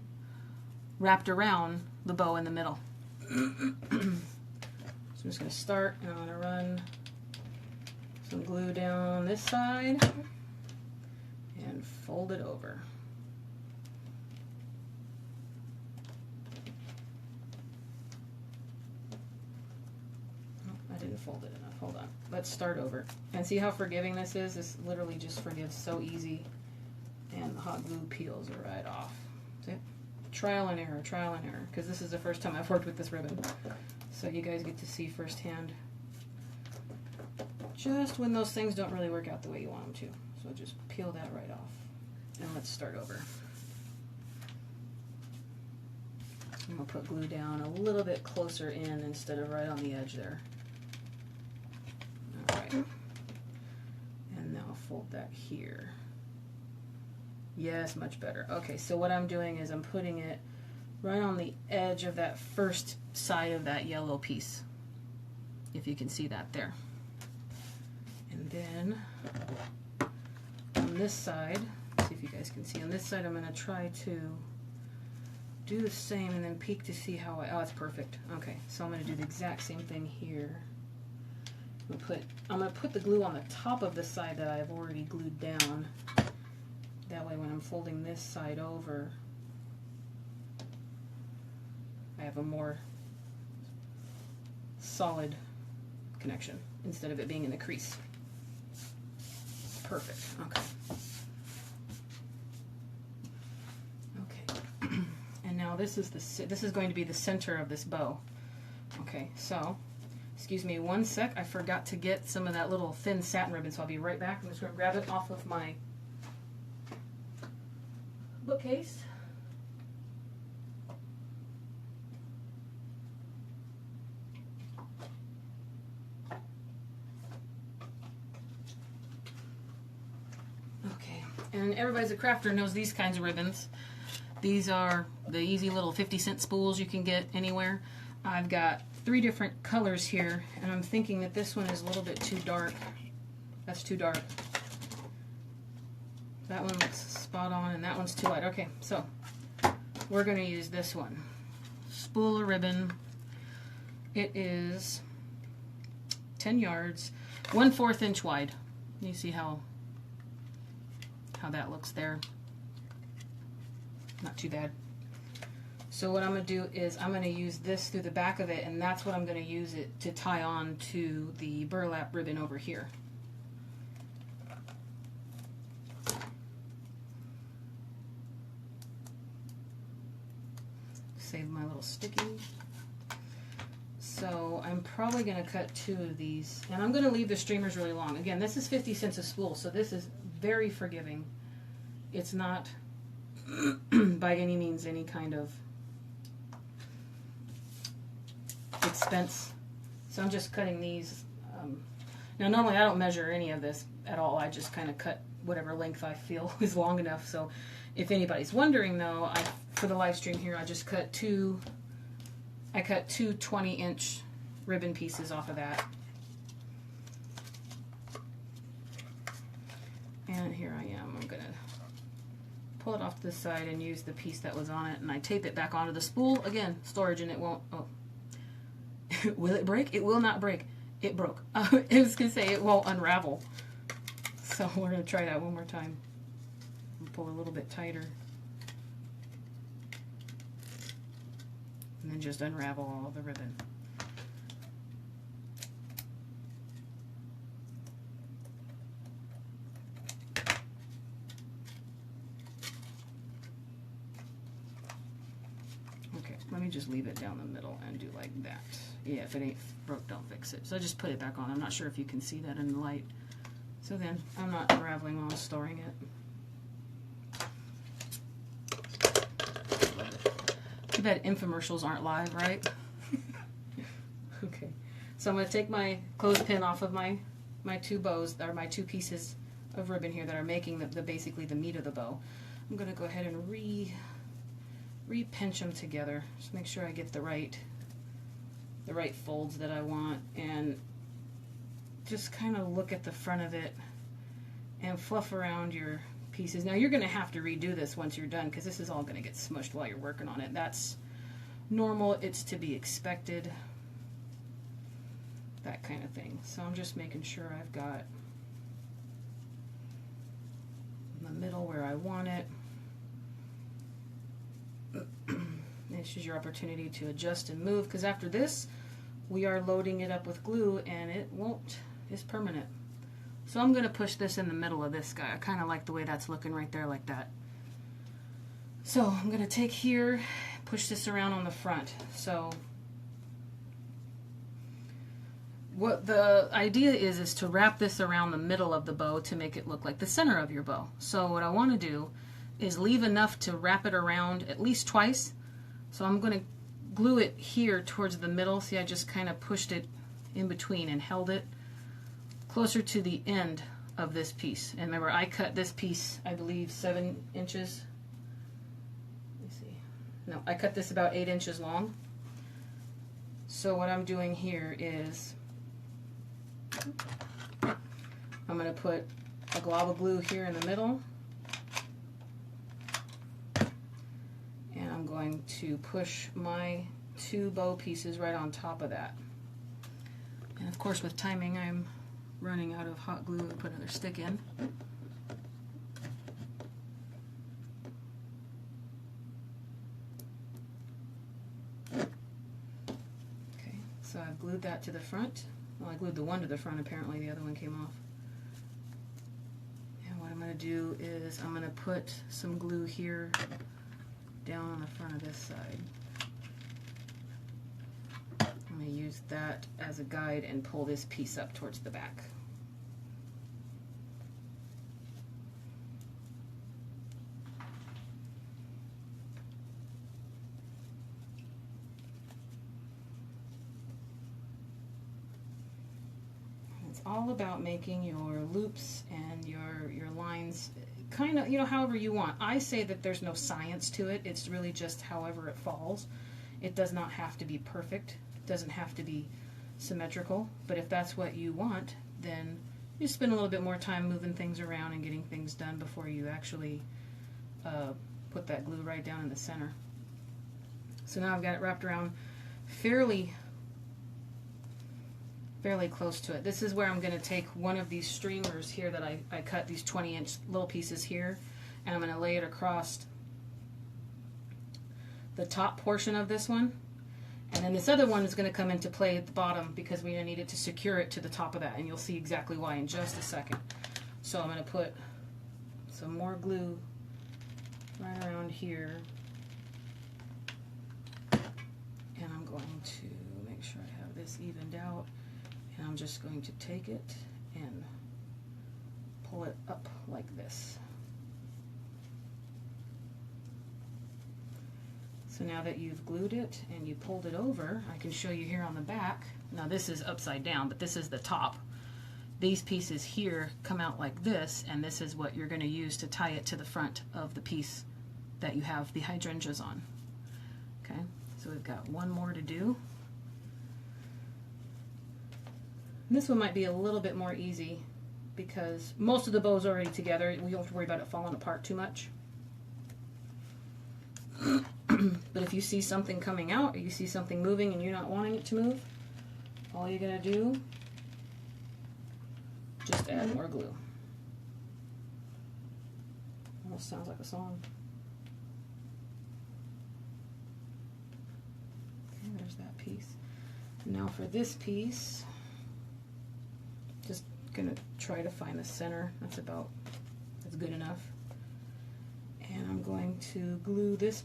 wrapped around the bow in the middle. So I'm just going to start, and I'm going to run some glue down this side and fold it over. Didn't fold it enough. Hold on. Let's start over. And see how forgiving this is? This literally just forgives so easy. And the hot glue peels right off. See? Trial and error, because this is the first time I've worked with this ribbon. So you guys get to see firsthand just when those things don't really work out the way you want them to. So just peel that right off. And let's start over. I'm going to put glue down a little bit closer in instead of right on the edge there. Alright, and now fold that here. Yes, much better. Okay, so what I'm doing is I'm putting it right on the edge of that first side of that yellow piece, if you can see that there. And then on this side, see if you guys can see, on this side I'm going to try to do the same and then peek to see how oh, it's perfect. Okay, so I'm going to do the exact same thing here. I'm going to put the glue on the top of the side that I've already glued down. That way when I'm folding this side over, I have a more solid connection instead of it being in the crease. Perfect. Okay. And now this is going to be the center of this bow. Okay, so excuse me 1 sec, I forgot to get some of that little thin satin ribbon, so I'll be right back. I'm just going to grab it off of my bookcase. Okay, and everybody's a crafter knows these kinds of ribbons. These are the easy little 50-cent spools you can get anywhere. I've got 3 different colors here, and I'm thinking that this one is a little bit too dark. That's too dark. That one looks spot on, and that one's too light. Okay, so we're going to use this one. Spool of ribbon. It is 10 yards, 1/4 inch wide. You see how that looks there. Not too bad. So what I'm going to do is I'm going to use this through the back of it, and that's what I'm going to use it to tie on to the burlap ribbon over here. Save my little sticky. So I'm probably going to cut 2 of these, and I'm going to leave the streamers really long. Again, this is 50 cents a spool, so this is very forgiving. It's not by any means any kind of expense. So I'm just cutting these. Now normally I don't measure any of this at all. I just kind of cut whatever length I feel is long enough. So if anybody's wondering though, for the live stream here, I just cut two 20-inch ribbon pieces off of that. And here I am. I'm gonna pull it off to the side and use the piece that was on it, and I tape it back onto the spool. Again, storage, and it won't, oh. Will it break? It will not break. It broke. I was gonna say it won't unravel. So we're gonna try that one more time. Pull a little bit tighter. And then just unravel all the ribbon. Okay, let me just leave it down the middle and do like that. Yeah, if it ain't broke, don't fix it. So I just put it back on. I'm not sure if you can see that in the light. So then, I'm not unraveling while I'm storing it. Too bad infomercials aren't live, right? Okay, so I'm going to take my clothespin off of my 2 bows, or my 2 pieces of ribbon here that are making basically the meat of the bow. I'm going to go ahead and re-pinch them together. Just make sure I get the right folds that I want, and just kind of look at the front of it and fluff around your pieces. Now you're going to have to redo this once you're done, because this is all going to get smushed while you're working on it. That's normal. It's to be expected. That kind of thing. So I'm just making sure I've got in the middle where I want it. This is your opportunity to adjust and move, because after this we are loading it up with glue, and it's permanent. So I'm going to push this in the middle of this guy. I kind of like the way that's looking right there, like that. So I'm going to take here, push this around on the front. So what the idea is to wrap this around the middle of the bow to make it look like the center of your bow. So what I want to do is leave enough to wrap it around at least twice. So I'm going to glue it here towards the middle. See, I just kind of pushed it in between and held it closer to the end of this piece. And remember, I cut this piece, I believe, 7 inches. Let me see. No, I cut this about 8 inches long. So what I'm doing here is I'm going to put a glob of glue here in the middle. And I'm going to push my 2 bow pieces right on top of that. And of course, with timing, I'm running out of hot glue to put another stick in. Okay, so I've glued that to the front. Well, I glued the one to the front, apparently the other one came off. And what I'm going to do is I'm going to put some glue here down on the front of this side. I'm going to use that as a guide and pull this piece up towards the back. It's all about making your loops and your lines kind of, however you want. I say that there's no science to it. It's really just however it falls. It does not have to be perfect. It doesn't have to be symmetrical. But if that's what you want, then you spend a little bit more time moving things around and getting things done before you actually put that glue right down in the center. So now I've got it wrapped around fairly close to it. This is where I'm going to take one of these streamers here that I cut, these 20-inch little pieces here, and I'm going to lay it across the top portion of this one. And then this other one is going to come into play at the bottom because we need it to secure it to the top of that, and you'll see exactly why in just a second. So I'm going to put some more glue right around here, and I'm going to make sure I have this evened out, and I'm just going to take it and pull it up like this. So now that you've glued it and you pulled it over, I can show you here on the back. Now this is upside down, but this is the top. These pieces here come out like this, and this is what you're going to use to tie it to the front of the piece that you have the hydrangeas on. Okay, so we've got one more to do. And this one might be a little bit more easy because most of the bow's already together. We don't have to worry about it falling apart too much. But if you see something coming out or you see something moving and you're not wanting it to move, all you're going to do, just add more glue. Almost sounds like a song. Okay, there's that piece. Now for this piece, just going to try to find the center. That's good enough. And I'm going to glue this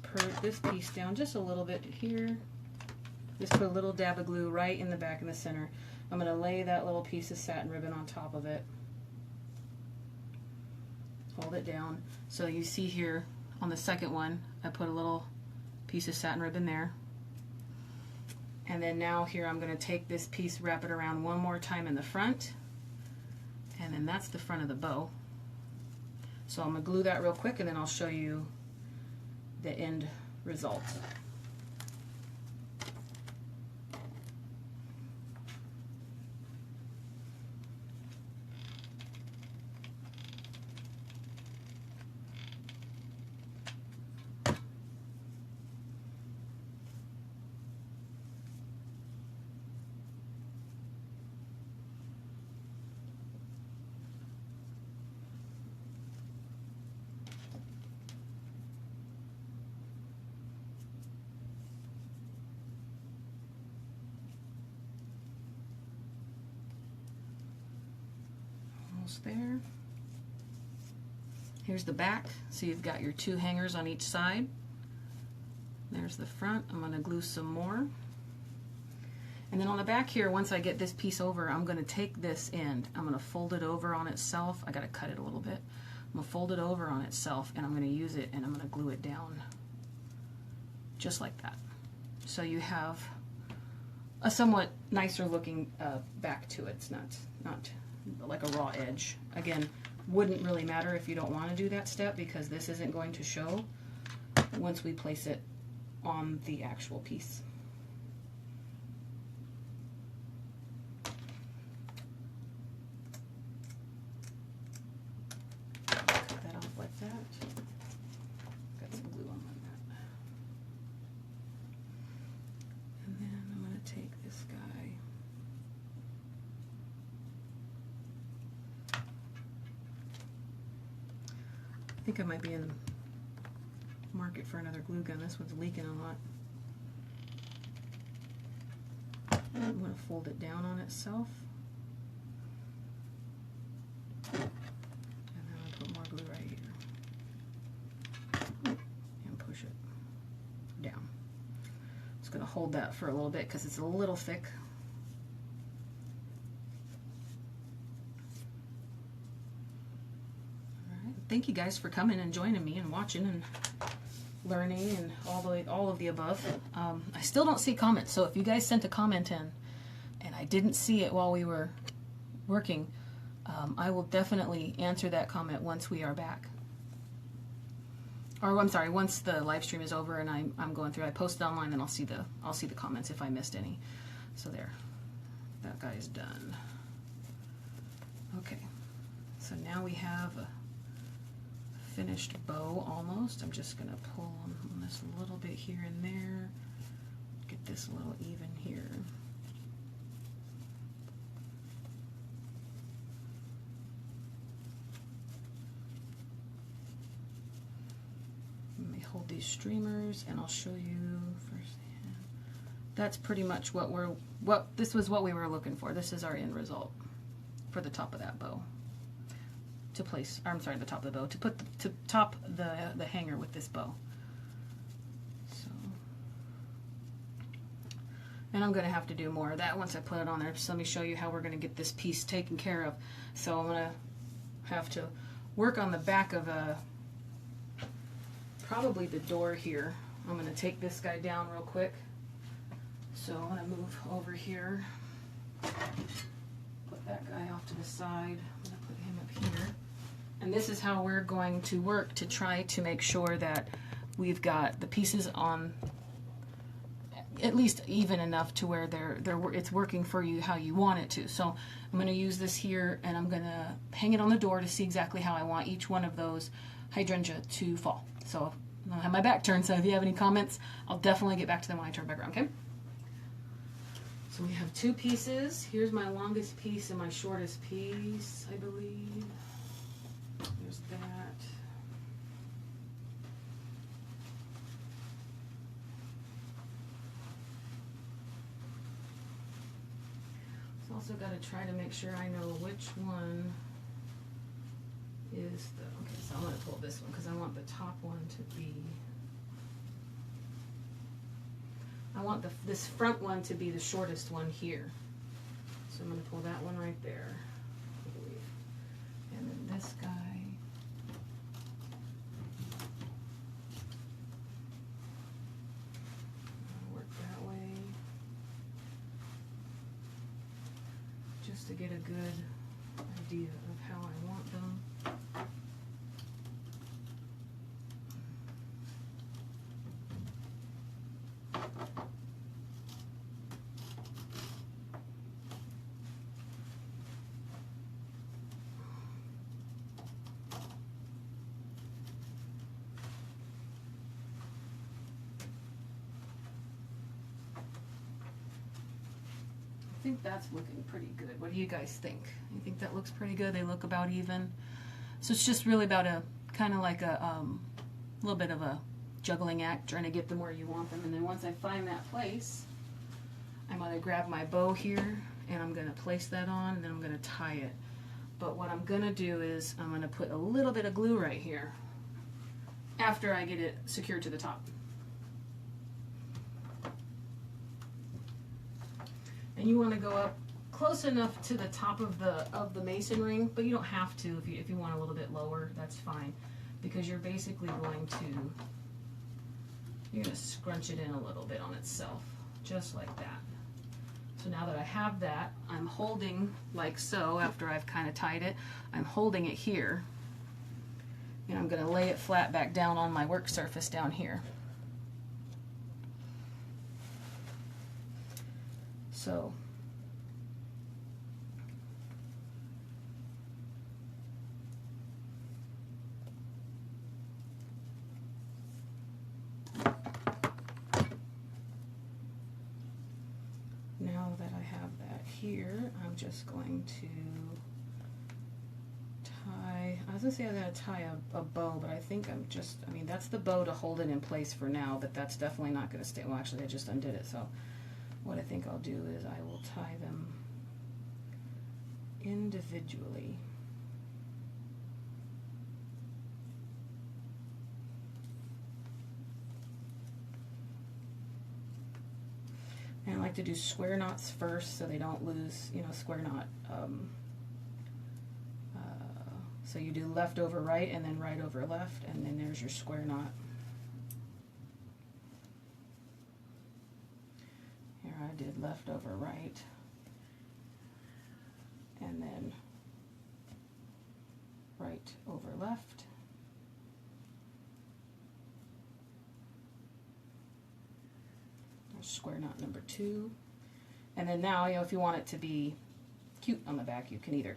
piece down just a little bit here. Just put a little dab of glue right in the back in the center. I'm going to lay that little piece of satin ribbon on top of it. Hold it down. So you see here on the second one, I put a little piece of satin ribbon there. And then now here I'm going to take this piece, wrap it around one more time in the front. And then that's the front of the bow. So I'm going to glue that real quick and then I'll show you the end result. There. Here's the back, so you've got your two hangers on each side. There's the front. I'm going to glue some more. And then on the back here, once I get this piece over, I'm going to take this end. I'm going to fold it over on itself. I got to cut it a little bit. I'm going to fold it over on itself, and I'm going to use it, and I'm going to glue it down just like that. So you have a somewhat nicer looking back to it. It's not like a raw edge. Again, wouldn't really matter if you don't want to do that step because this isn't going to show once we place it on the actual piece. Cut that off like that. Got some glue on that. And then I'm going to take this guy. I think I might be in the market for another glue gun. This one's leaking a lot. I'm going to fold it down on itself. And then I'll put more glue right here. And push it down. Just going to hold that for a little bit because it's a little thick. Thank you guys for coming and joining me and watching and learning and all of the above. I still don't see comments, so if you guys sent a comment in and I didn't see it while we were working, I will definitely answer that comment once we are back. Or I'm sorry, once the live stream is over and I'm going through. I post it online, then I'll see the comments if I missed any. So there, that guy is done. Okay, so now we have a finished bow almost. I'm just going to pull on this a little bit here and there, get this a little even here. Let me hold these streamers and I'll show you firsthand. That's pretty much this was what we were looking for. This is our end result for the top of that bow. To place, or I'm sorry, the top of the bow, to top the hanger with this bow. So And I'm going to have to do more of that once I put it on there. So let me show you how we're going to get this piece taken care of. So I'm going to have to work on the back of probably the door here. I'm going to take this guy down real quick. So I'm going to move over here. Put that guy off to the side. I'm going to put him up here. And this is how we're going to work to try to make sure that we've got the pieces on at least even enough to where it's working for you how you want it to. So I'm going to use this here, and I'm going to hang it on the door to see exactly how I want each one of those hydrangea to fall. So I don't have my back turned, so if you have any comments, I'll definitely get back to them when I turn back around, okay? So we have two pieces. Here's my longest piece and my shortest piece, I believe. There's that. Also got to try to make sure I know which one is the, okay, so I'm going to pull this one because I want the top one to be, I want this front one to be the shortest one here. So I'm going to pull that one right there, I believe. And then this guy. To get a good idea of how I want them. I think that's looking pretty good. What do you guys think? You think that looks pretty good? They look about even. So it's just really about a kind of like a little bit of a juggling act, trying to get them where you want them. And then once I find that place, I'm going to grab my bow here and I'm going to place that on, and then I'm going to tie it. But what I'm going to do is I'm going to put a little bit of glue right here after I get it secured to the top. And you want to go up close enough to the top of the mason ring, but you don't have to. If you want a little bit lower, that's fine, because you're basically going to scrunch it in a little bit on itself, just like that. So now that I have that, I'm holding like so. After I've kind of tied it, I'm holding it here, and I'm going to lay it flat back down on my work surface down here. So now that I have that here, I'm just going to tie, I was going to say I'm going to tie a bow, but I think I mean, that's the bow to hold it in place for now, but that's definitely not going to stay. Well, actually, I just undid it, so what I think I'll do is I will tie them individually. And I like to do square knots first so they don't lose, square knot. So you do left over right and then right over left, and then there's your square knot. I did left over right, and then right over left, there's square knot number 2, and then now, if you want it to be cute on the back, you can either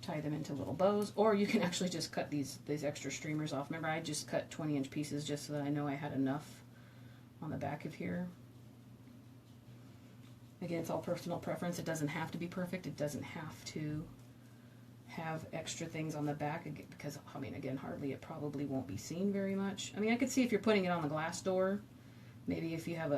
tie them into little bows, or you can actually just cut these extra streamers off. Remember, I just cut 20-inch pieces just so that I know I had enough on the back of here. Again, it's all personal preference. It doesn't have to be perfect. It doesn't have to have extra things on the back, because, I mean, again, hardly, it probably won't be seen very much. I mean, I could see if you're putting it on the glass door, maybe if you have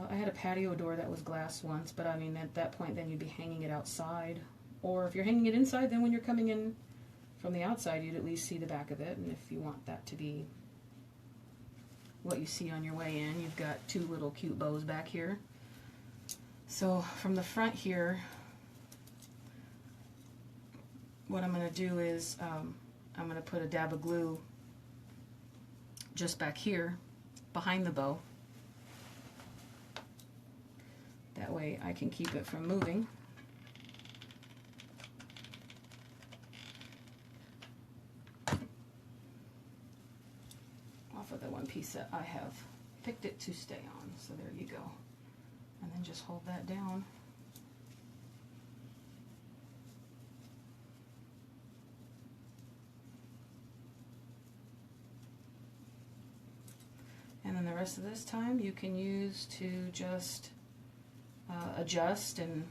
I had a patio door that was glass once, but I mean, at that point, then you'd be hanging it outside. Or if you're hanging it inside, then when you're coming in from the outside, you'd at least see the back of it. And if you want that to be what you see on your way in. You've got two little cute bows back here. So from the front here, what I'm going to do is I'm going to put a dab of glue just back here behind the bow. That way I can keep it from moving. Off of the one piece that I have picked it to stay on. So there you go. And then just hold that down. And then the rest of this time you can use to just adjust and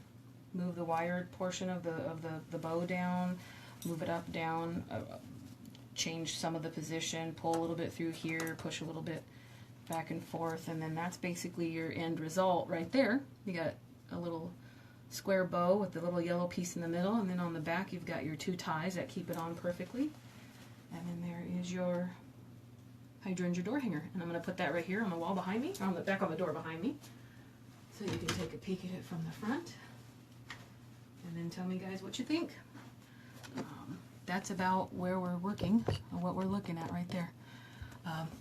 move the wired portion of the bow down, move it up, down, change some of the position, pull a little bit through here, push a little bit back and forth, and then that's basically your end result right there. You got a little square bow with the little yellow piece in the middle, and then on the back you've got your two ties that keep it on perfectly. And then there is your hydrangea door hanger, and I'm going to put that right here on the wall behind me, or on the back of the door behind me, so you can take a peek at it from the front, and then tell me guys what you think. That's about where we're working, or what we're looking at right there.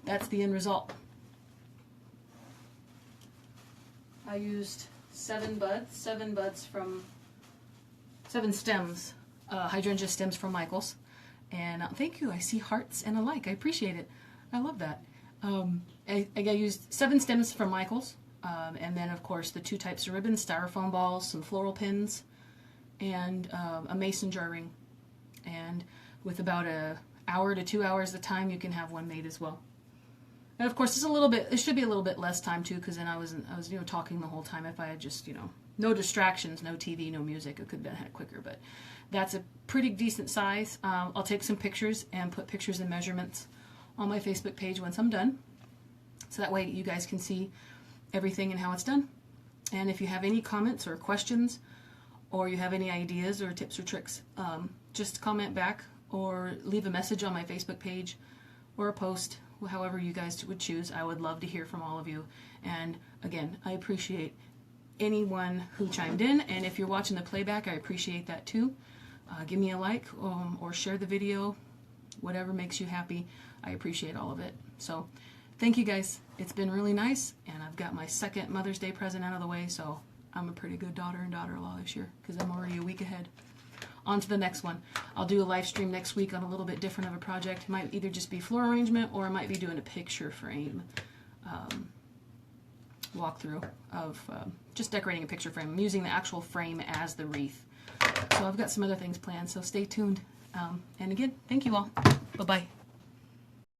That's the end result. I used 7 stems, hydrangea stems from Michael's, and thank you. I see hearts and a like. I appreciate it. I love that. I used 7 stems from Michael's, and then of course the 2 types of ribbons, styrofoam balls, some floral pins, and a mason jar ring. And with about an hour to 2 hours of time, you can have one made as well. And of course, it should be a little bit less time too, because then I was talking the whole time. If I had just no distractions, no TV, no music, it could have been had quicker. But that's a pretty decent size. I'll take some pictures and put pictures and measurements on my Facebook page once I'm done, so that way you guys can see everything and how it's done. And if you have any comments or questions, or you have any ideas or tips or tricks, just comment back or leave a message on my Facebook page or a post, however you guys would choose. I would love to hear from all of you. And again, I appreciate anyone who chimed in, and if you're watching the playback, I appreciate that too. Give me a like, or share the video, whatever makes you happy. I appreciate all of it. So thank you guys. It's been really nice, and I've got my second Mother's Day present out of the way, so I'm a pretty good daughter and daughter-in-law this year, because I'm already a week ahead. On to the next one. I'll do a live stream next week on a little bit different of a project. It might either just be floor arrangement, or I might be doing a picture frame walkthrough of just decorating a picture frame. I'm using the actual frame as the wreath. So I've got some other things planned, so stay tuned. And again, thank you all. Bye-bye.